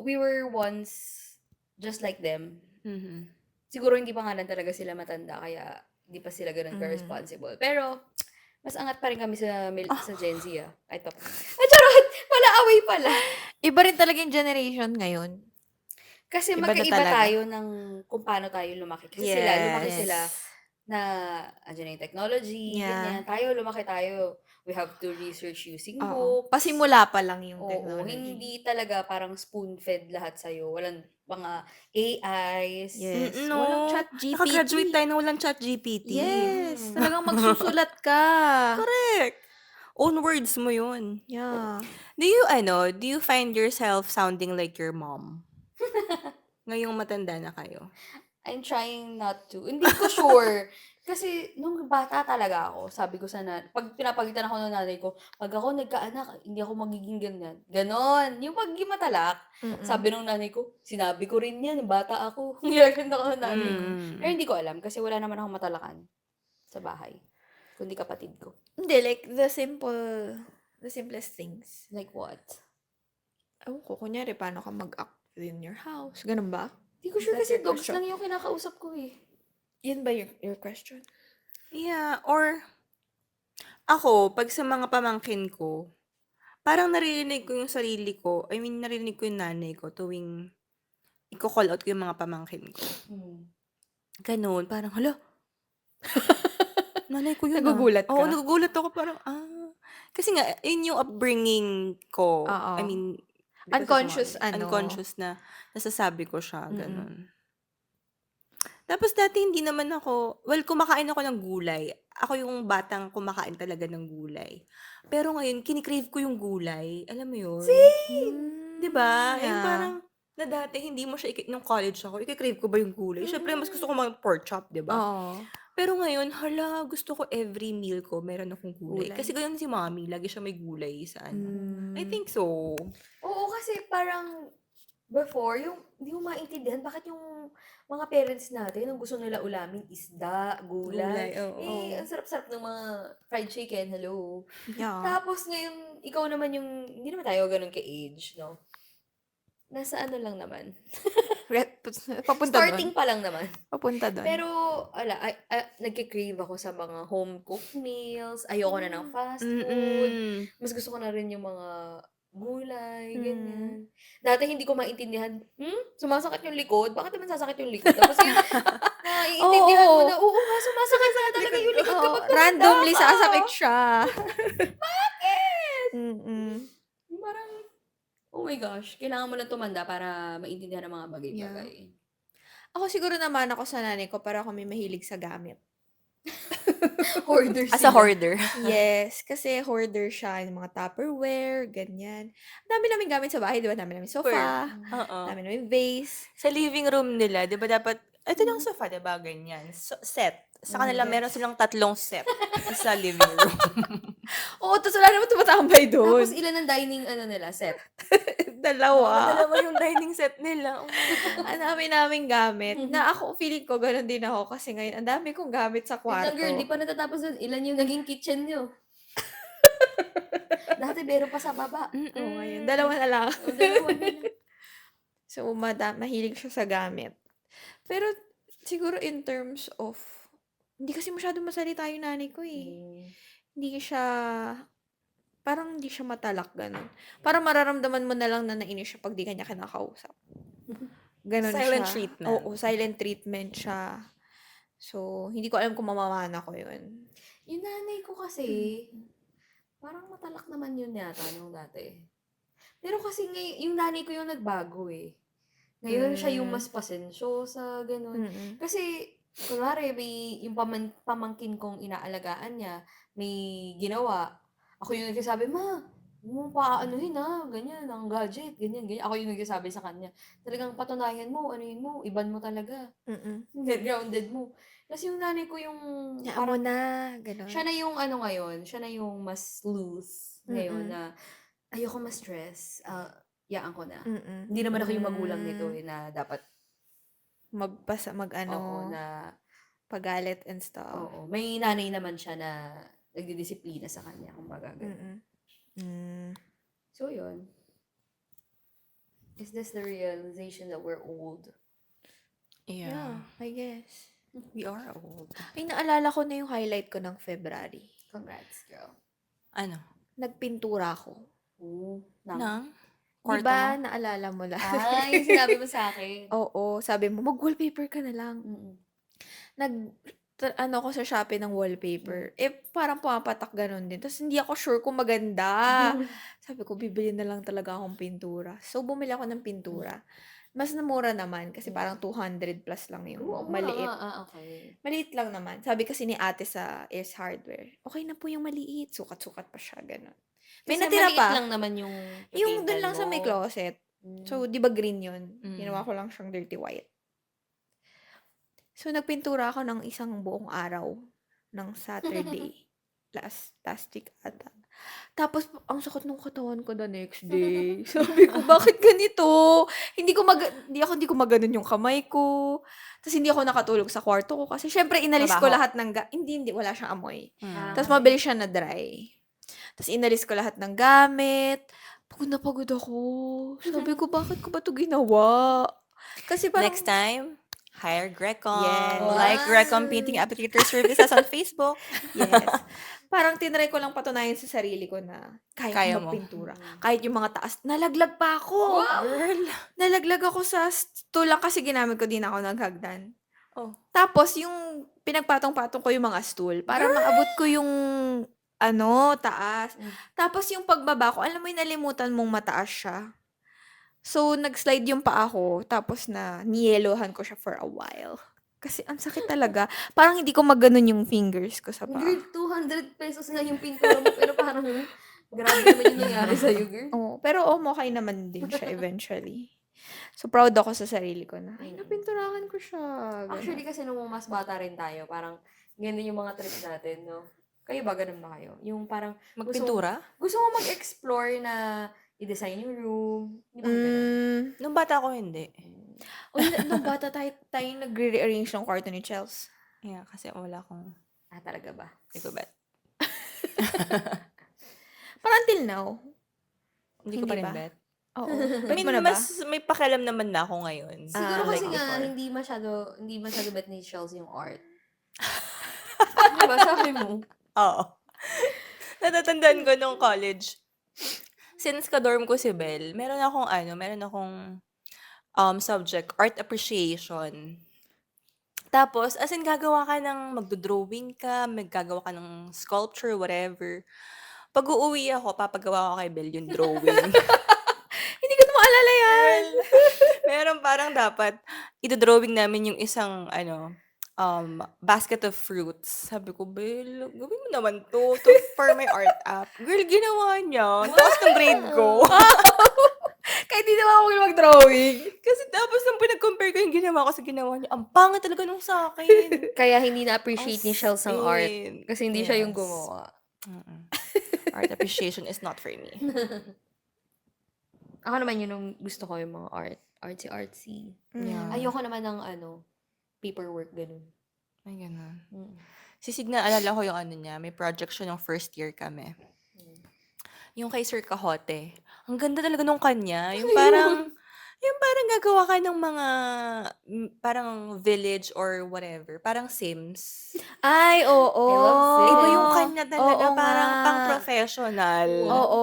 we were once just like them. Mhm. Siguro hindi pa nga lang talaga sila matanda kaya hindi pa sila gano'n Mm. ka-responsible. Pero mas angat pa rin kami sa Ah, Gen Z, kahit papaano. Charot! Pala-away pala. Iba rin talaga yung generation ngayon. Kasi Iba na magkaiba talaga. tayo ng kung paano tayo lumaki. Kasi lumaki Yes. sila na andiyan na yung technology, ganyan. Yeah. Lumaki tayo. We have to research using Oo. books. Pasimula pa lang yung Oo, technology. hindi talaga parang spoon-fed lahat sa'yo. Walang mga AIs. Yes. no. Walang ChatGPT. Naka-graduate tayo na walang ChatGPT. Yes. Talagang magsusulat ka. Correct. Own words mo yun. Yeah. Do you find yourself sounding like your mom? Ngayong matanda na kayo. I'm trying not to. Hindi ko sure. Kasi nung bata talaga ako, sabi ko pag pinapagitan ako ng nanay ko, pag ako nagkaanak, hindi ako magiging ganyan. Ganon. Yung pagiging matalak. Sabi nung nanay ko, sinabi ko rin yan, bata ako. Nilagyan ako ng nanay ko. Pero Mm. hindi ko alam kasi wala naman akong matalakan sa bahay. Kundi kapatid ko. Hindi, like, the simplest things. Like what? Ewan ko, kunyari, paano ka mag-act in your house? Ganun ba? Hindi ko Is sure that kasi your dogs question? lang yung kinakausap ko eh. Yun ba your question? Yeah, or ako, pag sa mga pamangkin ko, parang naririnig ko yung sarili ko, naririnig ko yung nanay ko tuwing iko-call out ko yung mga pamangkin ko. Ganun, parang, hala, nanay ko yun Nagugulat Oo, ka? nagugulat ako, parang, Kasi nga, yun yung upbringing ko. Oo. Because of Unconscious, mommy. ano? Unconscious na nasasabi ko siya, Mm-mm. ganun. Tapos dati hindi naman kumakain ako ng gulay. Ako yung batang kumakain talaga ng gulay. Pero ngayon, kini-crave ko yung gulay. Alam mo yun? Di ba? Yung Yeah. parang, na dati hindi mo siya, nung college ako, i-crave ko ba yung gulay? Syempre, mas gusto ko mag pork chop, di ba? Oo. Pero ngayon, hala, gusto ko every meal ko, meron akong gulay. Gulay. Kasi ganyan si mommy, lagi siya may gulay sa I Mm. think so. Oo, kasi parang before, hindi mo maintindihan bakit yung mga parents natin, ang gusto nila ulamin, isda, gulay. Oo. Ang sarap-sarap ng mga fried chicken, hello. Yeah. Tapos ngayon, ikaw naman hindi naman tayo ganun ka-age, no? Nasa ano lang naman. Papunta Starting doon. pa lang naman. Papunta doon. Pero, nagki-crave ako sa mga home-cooked meals. Ayoko na ng fast food. Mas gusto ko na rin yung mga gulay, ganyan. Dati hindi ko maintindihan, sumasakit yung likod? Bakit naman sasakit yung likod? Tapos yun, naiintindihan mo na, oo nga, sumasakit na talaga yung likod kapag tumanda randomly ka. sasakit siya. Bakit? Mm-mm. Parang, oh my gosh, kailangan mo lang tumanda para maintindihan ang mga bagay-bagay. Ako siguro naman ako sa nanay ko para kami mahilig sa gamit. Hoarder As a sila. hoarder. Yes, kasi hoarder siya, yung mga Tupperware, ganyan. Dami namin gamit sa bahay, di ba? Dami namin sofa, Oo. dami namin vase. Sa living room nila, di ba dapat, ito lang sofa, di ba? Ganyan. Set. Sa kanila, meron silang 3 set sa living room. Oo, tapos wala naman tumatambay doon. Tapos ilan ang dining nila, set? Dalawa. Dalawa yung dining set nila. Oh my God. Ang dami naming gamit. Na ako, feeling ko, ganun din ako. Kasi ngayon, ang dami kong gamit sa Wait lang, kwarto. girl, di pa natatapos dun. Ilan yung naging kitchen nyo? Dati meron pa sa baba. Oo, ngayon. Dalawa na lang. Dalawa na lang. So, mahilig siya sa gamit. Pero, siguro in terms of, hindi kasi masyadong masalita yung nanay ko eh. Hindi siya Parang hindi siya matalak, gano'n. Parang mararamdaman mo na lang na nainis siya 'pag di ka niya kinakausap. Gano'n Silent siya. treatment. Oo, silent treatment siya. So, hindi ko alam kung mamamana ko 'yun. Yung nanay ko kasi, parang matalak naman yun yata nung dati. Pero kasi yung nanay ko yung nagbago eh. Ngayon siya yung mas pasensyosa, ganun. Mm. Kasi, kunwari, may yung pamangkin kong inaalagaan niya, may ginawa. Ako yung nagsasabi, ma, huwag mo paaanuhin ha, ganyan, ang gadget, ganyan, ganyan. Ako yung nagsasabi sa kanya. Talagang patunayan mo, anuhin mo, iban mo talaga. Mm. Grounded mo. Kasi yung nanay ko yung Hayaan mo parang na, gano'n. siya na yung ano ngayon, siya na yung mas loose ngayon Mm. na ayoko ma-stress, yaan ko na. Mm. Hindi naman ako yung magulang nito eh, na dapat, oo, na, pagalit and stuff. oo, may nanay naman siya na nagdidisiplina sa kanya, kumbaga Mm. ganun. Mm. So yun. Is this the realization that we're old? Yeah, I guess. We are old. Ay, naalala ko na yung highlight ko ng February. Congrats, girl. Ano? Nagpintura ako. Oo. Nang? Di Kwarto ba, mo? naalala mo lang? Ay, sinabi mo sa akin. Oo, sabi mo, mag-wallpaper ka na lang. Mm-mm. Ano ko sa Shopee ng wallpaper. Eh, parang pumapatak ganun din. Tapos hindi ako sure kung maganda. Sabi ko, bibili na lang talaga akong pintura. So, bumili ako ng pintura. Mas namura naman kasi parang 200 plus lang yung Oo, maliit. okay. Maliit lang naman. Sabi kasi ni ate sa Ace Hardware, okay na po yung maliit. Sukat-sukat pa siya, ganun. May Kasi natira maliit pa. lang naman yung Yung dun paintan lang sa may mo. closet. So, di ba green yun? Mm. Ginawa ko lang siyang dirty white. So, nagpintura ako ng isang buong araw ng Saturday. Last week ata. Tapos, ang sakit ng katawan ko the next day. Sabi ko, bakit ganito? Hindi ko maganon yung kamay ko. Tapos, hindi ako nakatulog sa kwarto ko kasi syempre, inalis ko Mabaho. lahat ng hindi, wala siyang amoy. Tapos, Mm. mabilis siya na dry. Tapos, inalis ko lahat ng gamit. Pagod na pagod ako. Sabi ko, bakit ko ba ito ginawa? Kasi parang, Next time, hire Grecom. Yes. Like Grecom Painting Applicator Services on Facebook. yes. Parang tinry ko lang patunayan sa sarili ko na kaya Kaya ko mo. magpintura. Kahit yung mga taas, nalaglag pa ako. Girl. Nalaglag ako sa stool lang kasi ginamit ko din ako naghagdan. Oh. Tapos yung pinagpatong-patong ko yung mga stool para maabot ko yung taas. Tapos yung pagbaba ko, alam mo yung nalimutan mong mataas siya. So, nag-slide yung paa ko, tapos niyelohan ko siya for a while. Kasi ang sakit talaga. Parang hindi ko maganon yung fingers ko sa paa. Girl, 200 pesos nga yung pintura mo, pero parang, grabe naman yung nangyari sa'yo, girl. Oo, pero okay naman din siya eventually. So, proud ako sa sarili ko na, ay, napinturahan ko siya. Ganun. Actually, kasi nung mas bata rin tayo, parang, ganyan yung mga trip natin, no? Kayo ba, ganun ba kayo? Yung parang, Magpintura? gusto mo mag-explore na i-design yung room. Di ba ganun? Nung bata ko, hindi. Nung bata tayo nagre-rearrange ng kwarto ni Chels. Yeah, kasi wala akong... Talaga ba? Hindi ko bet. Parang until now. Hindi ko pa Hindi rin ba? bet. Oo. I Bet mean, mo na ba? mas may pakialam naman na ako ngayon. Siguro kasi like nga, before. hindi masyado bet ni Shells yung art. Diba, sabi mo? Oo. Natatandaan ko nung college. Since ka-dorm ko si Belle, meron akong subject, art appreciation. Tapos, as in, magdodrawing ka, maggagawa ka ng sculpture, whatever. Pag uuwi ako, papagawa ko kay Belle yung drawing. Hindi ko na maalala yan. Meron parang dapat, idodrawing namin yung isang, basket of fruits. Sabi ko, Belle, gawin mo naman to for my art app. Girl, ginawa niya. Tapos ng grade ko. Kahit di naman ako mag-drawing. Kasi tapos nung pinag-compare ko yung ginawa ko sa ginawa niya, ang pangit talaga nung sa akin. Kaya hindi na-appreciate ni Shells ang art. in. Kasi hindi siya yung Yes. gumawa. Art appreciation is not for me. Ako naman yun yung gusto ko yung mga art. Artsy-artsy. Yeah. Ayoko naman ng paperwork, ganun. Ay, ganun. Mm. Si Signa, alala ko yung niya, may project siya nung first year kami. Yung kay Sir Cahote. Ang ganda talaga nung kanya. Yung parang gagawa ka ng mga, parang village or whatever. Parang Sims. Ay, oo. I love Sims. Iba yung kanya talaga. Oo Parang nga. pang professional. Oo.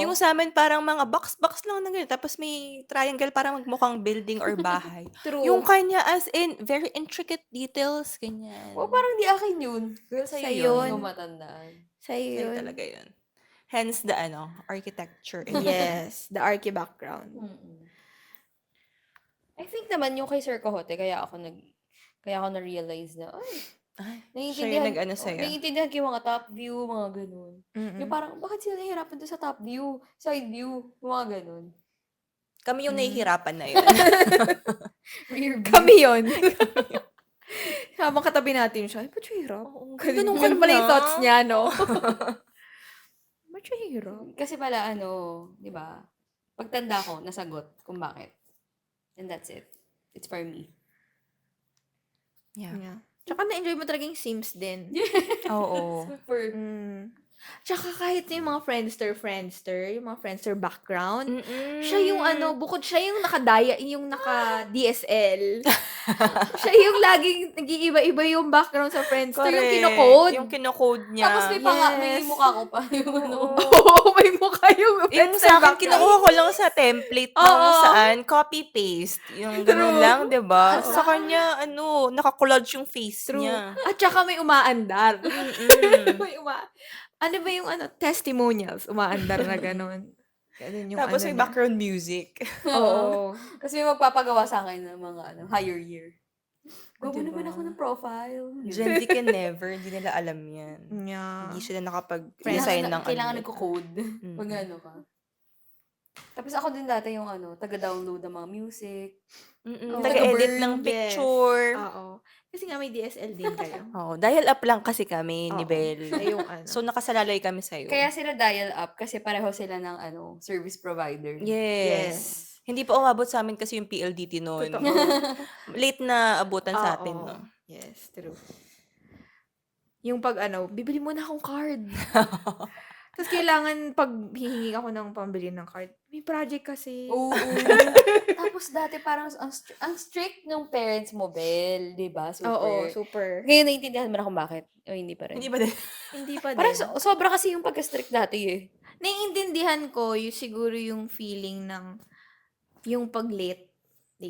Yung sa'min parang mga box-box lang na ganyan tapos may triangle parang magmukhang building or bahay. Yung True. kanya as in very intricate details, ganyan. Parang di akin yun. Girl, sa'yo Sa'yo yun. yun. Hindi ko matandaan. Sa'yo Sa'yo yun. talaga yun. Hence the architecture. Yes, the archy background. I think naman yung kay Sir Cahote, kaya ako na-realize na, Ay, siya yung nag-ano sa'yo. naiintindihan ko yung mga top view, mga ganun. Mm-mm. Yung parang, bakit sila nahihirapan doon sa top view, side view, mga ganun. Kami yung nahihirapan na yun. Rear view. Kami yun. Habang katabi natin siya, ay, ba't siya hirap? ganun Ganun pala yung kanya. thoughts niya, no? Ba't siya hirap? Kasi pala, di ba, pagtanda ko, nasagot kung bakit. And that's it. It's for me. Yeah. Yeah. Tsaka na-enjoy mo talaga yung Sims din. Oo. Super. Tsaka kahit yung mga Friendster, yung mga Friendster background, Mm-mm. siya yung bukod siya yung yung naka-DSL. Siya yung laging nag-iiba-iba yung background sa Friendster, yung Correct. kinocode. Yung kinocode niya. Tapos may Yes. mukha ko pa. Yung Oo, may mukha yung Yung Friendster sa akin, background. kinukuha ko lang sa template ng Oo. saan, copy-paste. Yung ganun True. lang, di ba? Sa kanya, nakakollage yung face True. niya. At saka may umaandar. Mm-mm. May ano ba yung testimonials? Umaandar na ganun. Ganun yung Tapos may niya. background music. Oo. Kasi may magpapagawa sa akin ng mga higher year. Gawa Diba? naman ako ng profile. Gen Z can never, hindi nila alam yan. Yeah. Hindi sila nakapag-design ng Kailangan ano. nagko-code. Pag ano ka. Tapos ako din dati yung taga-download ng mga music. Oo. Taga-edit ng Yes. picture. Oo. Kasi nga may DSL din kayo. Oo, dial up lang kasi kami ni Oo. Belle. Siya yung So, nakasalalay kami sa'yo. Kaya sila dial up kasi pareho sila ng service provider. Yes. Hindi pa umabot sa amin kasi yung PLDT noon. Totoo. Late na abutan sa atin, Oo. no? Yes, true. Yung pag bibili mo na akong card. Tapos kailangan pag hihingi ako ng pambili ng card, may project kasi. Oo. Tapos dati parang ang strict ng parents mo, Bel, 'di ba? Super. Oo, super. Ngayon naiintindihan mo na kung bakit. O hindi pa rin. Hindi ba din? Hindi pa Parang din. sobra kasi yung pagka-strict dati eh. Naiintindihan ko siguro yung feeling ng yung pag-late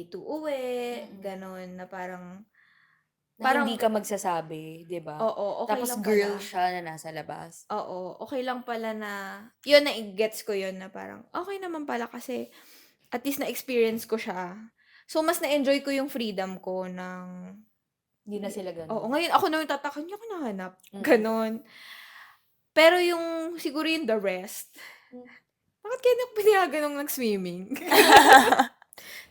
to uwi, ganon, na parang Parang hindi ka magsasabi, 'di ba? oo, okay Tapos lang girl pala. siya na nasa labas. Oo, okay lang pala na, yun na-gets ko yun na parang, okay naman pala kasi at least na-experience ko siya. So, mas na-enjoy ko yung freedom ko ng, Hindi na sila ganun. oo, ngayon ako na yung tataka, niyo ako nahanap. Mm. Ganon. Pero yung, siguro yung the rest, bakit kaya na pinayagan nung nag-swimming?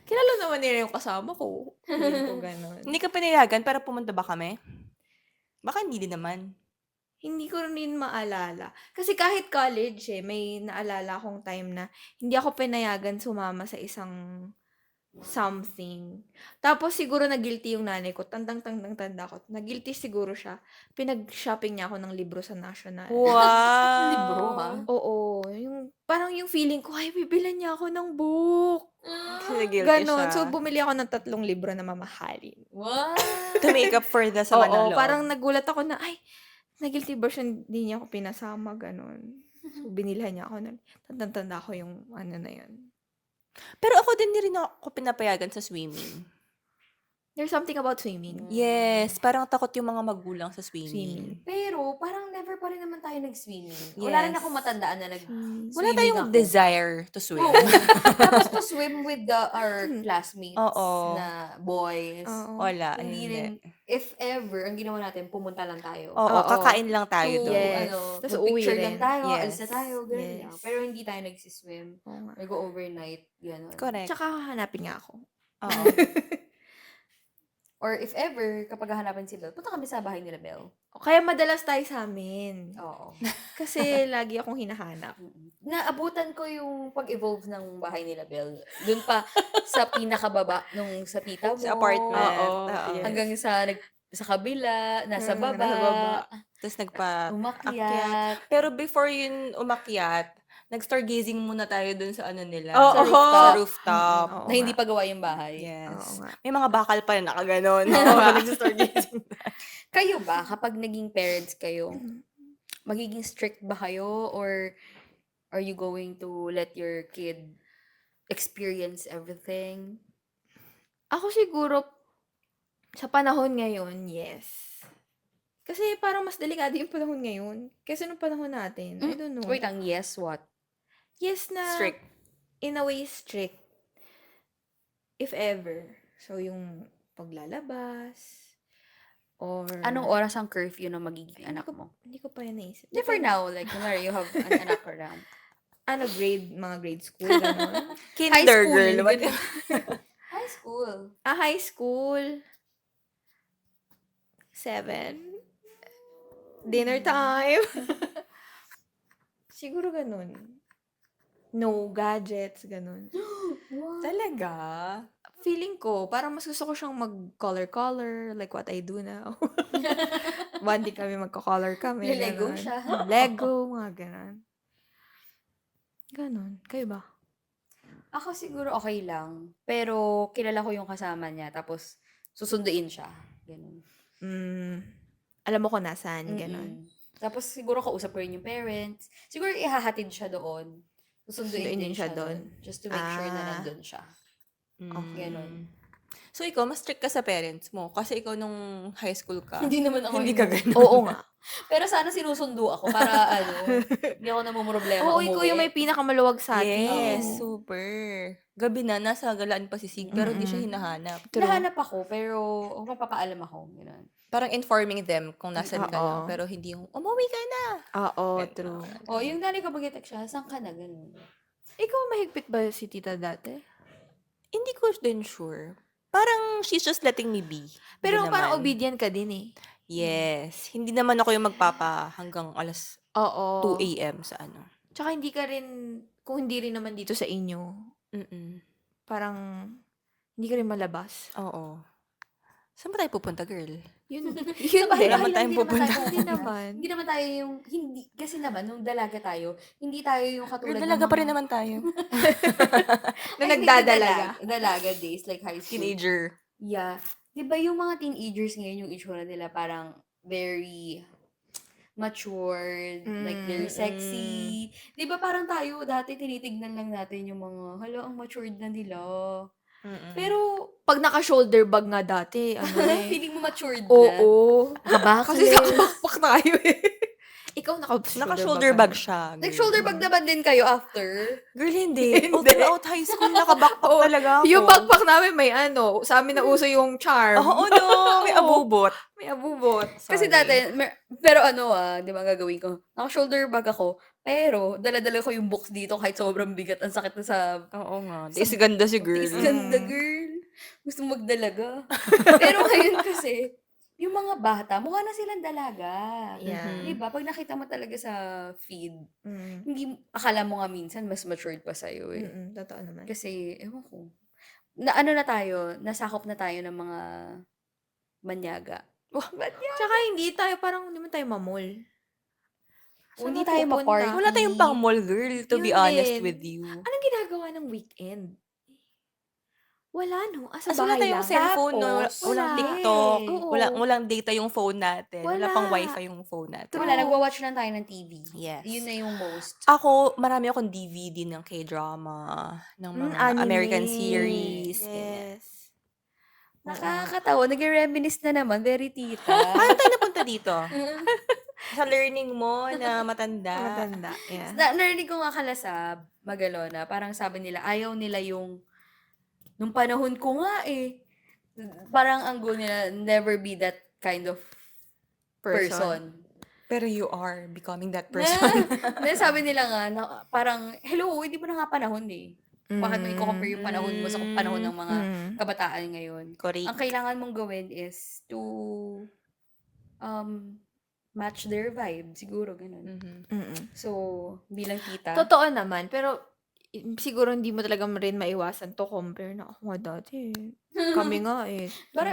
Kilala naman nila yung kasama ko. Hindi ko ganon. Hindi ka pinayagan, pero pumunta ba kami? Baka hindi din naman. Hindi ko rin maalala. Kasi kahit college may naalala akong time na hindi ako pinayagan sumama sa isang something. Tapos siguro na-guilty yung nanay ko. Tanda ko. Na-guilty siguro siya. Pinag-shopping niya ako ng libro sa National. Wow! Libro, ha? Oo. Parang yung feeling ko, ay, bibilan niya ako ng book. Kasi na-guilty Ganon. siya. So, bumili ako ng 3 libro na mamahalin. What? To make up for the sama ng Oo, loob. parang nagulat ako na, ay, na-guilty version, di niya ako pinasama, ganon. So, binilhan niya ako na, tanda ko yung na yun. Pero ako din rin ako pinapayagan sa swimming. There's something about swimming. Yes, parang takot yung mga magulang sa swimming. Pero parang never pa rin naman tayo nag-swimming. Wala rin Yes. akong matandaan na Wala swimming tayong ako. desire to swim. Oo. Tapos to swim with our classmates Oo. na boys. Oo. Wala, Hindi hindi. rin, if ever, ang ginawa natin, pumunta lang tayo. Oo, Oo. kakain lang tayo So, doon. Yes. Tas uuwi picture rin. lang tayo, Yes. alis na tayo, ganun Yes. lang. Pero hindi tayo nagsiswim. Oo nga. Nag-go overnight, gano'n. Correct. Tsaka hanapin nga ako. Oo. Or if ever, kapag hahanapan si Belle, punta kami sa bahay nila Belle. Kaya madalas tayo sa amin. Oo. Kasi lagi akong hinahanap. Naabutan ko yung pag-evolve ng bahay nila Belle. Doon pa sa pinakababa nung sa tita mo. Sa apartment. Oo, Oo. yes. Hanggang sa kabila, nasa baba. Nasa baba. Tapos Umakyat. Pero before yun umakyat, nag-stargazing muna tayo dun sa ano nila. Oo. Sa rooftop. Oo Na hindi nga. pa gawa yung bahay. Yes. Oo nga. May mga bakal pa na nakaganon. Oo nga. Nag-stargazing. Kayo ba, kapag naging parents kayo, magiging strict ba kayo or are you going to let your kid experience everything? Ako siguro, sa panahon ngayon, yes. Kasi parang mas delikado yung panahon ngayon. Kaysa nung panahon natin. I don't know. Wait lang, yes, what? Yes na, Strict. in a way, strict. If ever. So, yung paglalabas, or... Anong oras ang curfew na magiging Ay, anak mo? Hindi ko pa yan naisip. Hindi, for Depende. now, like, kunwari, you have an anak around. Mga grade school, gano'n. Kinder, school, girl. What? ganun. High school. High school. 7. Dinner time. Siguro ganun. No gadgets, ganun. Talaga? Feeling ko, parang mas gusto ko siyang mag-color-color, like what I do now. Bonding kami, magko-color kami. Lego ganun. siya. Lego, mga ganun. Ganon. Kayo ba? Ako siguro okay lang. Pero kilala ko yung kasama niya. Tapos susunduin siya. Ganun. Alam mo kung nasaan, ganon. Tapos siguro kausap ko rin yung parents. Siguro ihahatid siya doon. Susunduin din siya doon. Just to make sure na nandun siya. Ganon. So, ikaw, mas strict ka sa parents mo. Kasi ikaw nung high school ka. Hindi naman ako Hindi yun. ka ganun. Oo nga. Pero sana sinusundo ako para hindi ako namumroblema Oo, ikaw yung may pinakamaluwag sa atin. Yes, super. Gabi na, nasa galaan pa si Sig, pero di siya hinahanap. Nahanap ako, pero mapapaalam ako. Ganun. Parang informing them kung nasan ka na. Oo. Pero hindi yung, umuwi ka na. Oo, true. Yung nanay ko mag-text siya, saan ka na? Ganun. Ikaw, mahigpit ba si tita dati? Hindi ko din sure. Parang she's just letting me be. Pero Hindi parang naman. obedient ka din eh. Yes. Hindi naman ako yung magpapa hanggang alas Oo. 2 a.m. sa ano. Tsaka hindi ka rin, kung hindi rin naman dito sa inyo, parang hindi ka rin malabas. Oo. Saan ba tayo pupunta, girl? Yun Wala naman tayong pupunta. Hindi naman. Hindi naman tayo kasi naman, nung dalaga tayo, hindi tayo yung Girl, katulad dalaga ng pa rin naman tayo. Na Ay, hindi, nagdadalaga. Dalaga days, like high school. Teenager. Yeah. Di ba yung mga teenagers ngayon, yung itsura nila parang very matured, like they're sexy. Di ba parang tayo, dati tinitignan lang natin yung mga, hala, ang matured na nila. Pero, Pag naka-shoulder bag nga dati, ano eh. feeling mo matured na. Oo. Kabakles. Kasi nakabakpak tayo eh. Ikaw Naka-shoulder bag siya. Like, shoulder bag naman din kayo after. Girl, hindi. All throughout high school, nakabackpack talaga ako. Yung backpack namin may sa amin na uso yung charm. Oo, no. May abubot. May abubot. Kasi dati, pero di ba gagawin ko? Naka-shoulder bag ako, pero dala-dala ko yung books dito kahit sobrang bigat. Ang sakit na sa... Oo nga. Tiis ganda si girl. Tiis ganda, girl. Gusto magdalaga. Pero ngayon kasi, yung mga bata, mukha na silang dalaga. Yeah. Diba? Pag nakita mo talaga sa feed, hindi, akala mo nga minsan, mas matured pa sa'yo eh. Totoo naman. Kasi, ewan ko. Na tayo, nasakop na tayo ng mga manyaga. Tsaka hindi naman tayo mamol. Hindi tayo ma-party. Wala tayong pang mall, girl, to be Yun honest din. with you. Anong ginagawa ng weekend? Wala, no? Asa Wala bahay tayong lang. cellphone, no? Tapos, Walang wala. TikTok. Oo. Walang data yung phone natin. Wala Wala. pang wifi yung phone natin. Wala, nagwa-watch lang tayo ng TV. Yes. Yun na yung most. Ako, marami akong DVD ng K-drama, ng mga Anime. American series. ganyan. Yes. Nakakatawa. Nag-reminisce na naman. Very tita. Paano tayo napunta dito? Sa learning mo na matanda. Matanda. Yeah. Narinig ko nga sa Magalona, parang sabi nila, ayaw nila yung, nung panahon ko nga parang ang goal nila, never be that kind of person. Pero you are becoming that person. Sabi nila nga, parang, hello, hindi mo na nga panahon Bakit mo i-compare yung panahon mo sa panahon ng mga kabataan ngayon? Correct. Ang kailangan mong gawin is to match their vibe. Siguro, ganun. So, bilang tita. Totoo naman, pero siguro hindi mo talaga rin maiwasan to compare na ako nga dati. Kami nga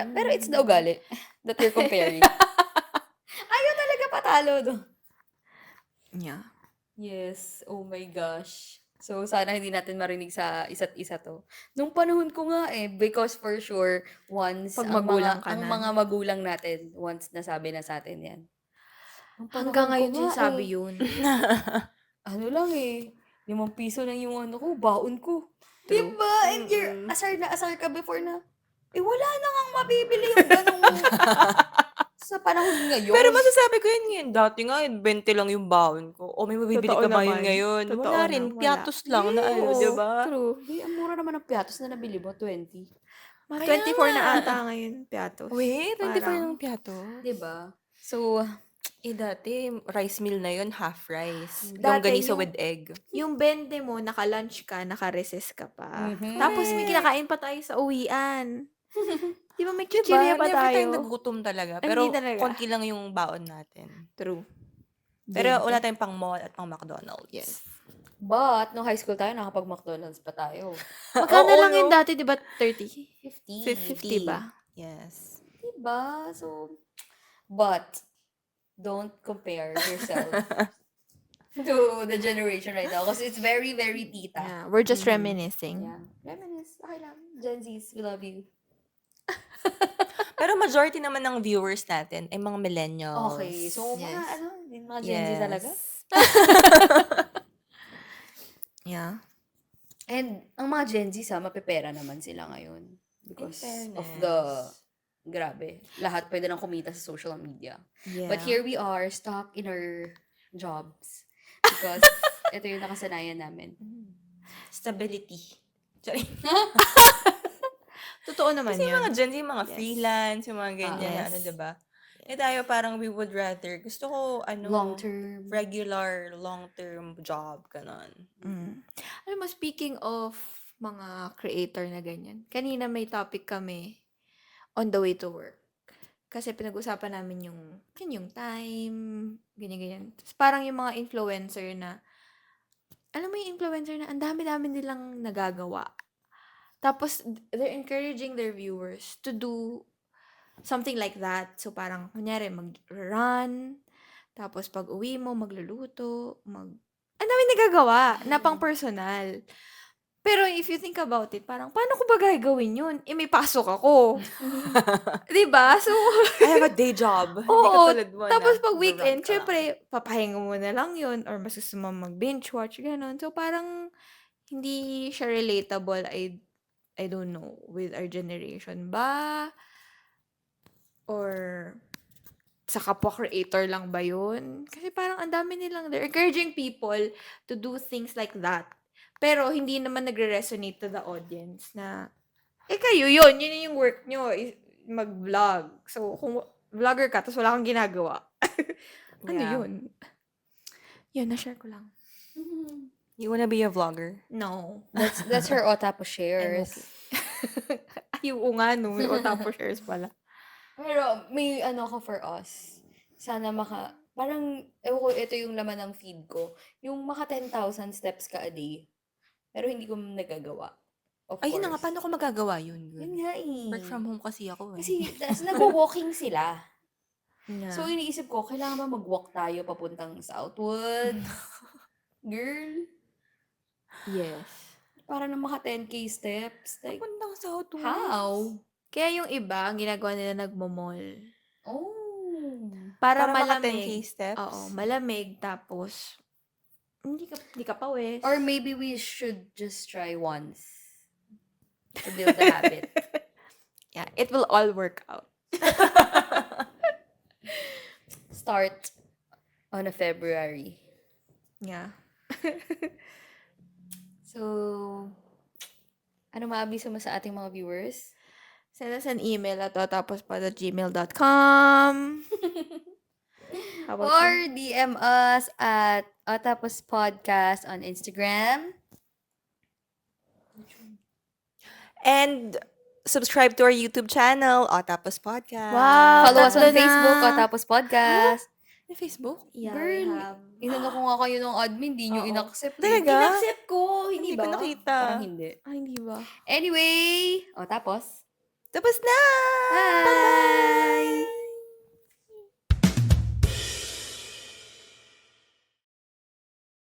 Pero it's the ugali that you're comparing. Ayaw talaga patalo doon. Yeah. Yes. Oh my gosh. So, sana hindi natin marinig sa isa't isa to. Nung panahon ko nga because for sure, once Pag ang magulang ka ang na. mga magulang natin, once nasabi na sa atin yan. Nung Hanggang panahon ko ngayon nga sinasabi eh. yun. Ano lang eh, 5 piso lang yung ano ko, baon ko. True. Diba? And you're Mm. asar na asar ka before na, wala na ngang mabibili yung ganong sa panahon Pero ngayon. masasabi ko yun ngayon, dati nga 20 lang yung baon ko. O may mabibili Totoo ka ba yun naman. ngayon? Totoo Wala na, rin, wala. piatos lang na ano, Yes. 'di Oo, ba? true. Ang mura naman ng piatos na nabili mo, 20. Mga Kaya 24 na nga. ata ngayon, piatos. Wait, 24 Parang, yung piatos? Diba? So, Dati rice meal na yun, half rice. Dati Longganisa yung, with egg. yung 20 mo, naka-lunch ka, naka-recess ka pa. Mhm. Tapos may Correct. kinakain pa tayo sa uwian. Di ba may Diba? chichirya pa Never tayong tayo? nagutom talaga. Hindi Pero talaga. konti lang yung baon natin. True. Pero 20. wala tayong pang mall at pang McDonald's. Yes. but, nung high school tayo, nakapag-McDonald's pa tayo. Magkano Oo, lang yun no? dati, di ba? 30? 50. 50 ba? Yes. Diba? So, but, don't compare yourself to the generation right now because it's very, very tita. Yeah, we're just reminiscing. Yeah. Reminisce. Okay lang. Gen Zs, we love you. Pero majority naman ng viewers natin ay mga millennials. Okay. So, mga Yes. ano, yung mga Gen Z talaga. Yeah. And, ang mga Gen Z, mapepera naman sila ngayon. Because of the, grabe, lahat pwede nang kumita sa social media. Yeah. But here we are, stuck in our jobs. Because, ito yung nakasanayan namin. Stability. Sorry. Totoo naman Kasi yung yun. mga Gen Z, mga Yes. freelance, yung mga ganyan, yes. na ano, diba? Tayo parang we would rather, gusto ko, Long-term. regular, long-term job, ganon. Mm. Alam mo, speaking of mga creator na ganyan, kanina may topic kami on the way to work. Kasi pinag-usapan namin yung time, ganyan-ganyan. Tapos parang yung mga influencer na, alam mo yung influencer na ang dami-dami nilang nagagawa. Tapos, they're encouraging their viewers to do something like that. So, parang, kunyari, mag-run, tapos pag uwi mo, magluluto, ang dami nagagawa na pang personal. Pero if you think about it, parang, paano ko ba gagawin yun? May pasok ako. Diba? So, I have a day job. Hindi oo. katulad mo Tapos na pag mag-run weekend, ka lang. syempre, papahinga mo na lang yun or mas gusto mo mag-binge watch, gano'n. So, parang, hindi siya relatable, I don't know, with our generation ba? Or, sa kapwa creator lang ba yun? Kasi parang ang dami nilang, they're encouraging people to do things like that. Pero, hindi naman nagre-resonate to the audience na, kayo yun yung work nyo, mag-vlog. So, kung vlogger ka, tapos wala kang ginagawa, ano Yeah. yun? Yun, na-share ko lang. You wanna be a vlogger? No. That's her Otapo I'm shares. okay. Ay, oo nga, no. May Otapo shares pala. Pero may ano ko for us. Sana parang, ewan ko, ito yung laman ng feed ko. Yung maka 10,000 steps ka a day. Pero hindi ko nagagawa. Of Ayun na nga, course. paano ko magagawa yun? Yun nga eh. Work from home kasi ako eh. Kasi nag-walking sila. Yeah. So iniisip ko, kailangan ba mag-walk tayo papuntang Southwood? Girl, yes. para na maka 10K steps. Like, Papuntang Southwest. how? Kaya yung iba, ang ginagawa nila nagmo-mall. Oh. Para maka 10K malamig. steps? Oo, malamig. Tapos, hindi ka pawis. Or maybe we should just try once to build the habit. yeah, it will all work out. Start on a February. Yeah. So, ano maabiso mo sa ating mga viewers? Send us an email at otapospod@gmail.com. How about Or you? DM us at Otapos Podcast on Instagram. And subscribe to our YouTube channel, Otapos Podcast. Wow, Follow us on tatlo na. Facebook, Otapos Podcast. May Facebook? Yeah, Girl, I have. inano ko nga kayo ng admin, di nyo Oo. in-accept. Talaga? In-accept ko, Hindi hindi ko ba? nakita. Parang hindi. Ay, hindi ba? Anyway, tapos. Tapos na! Bye!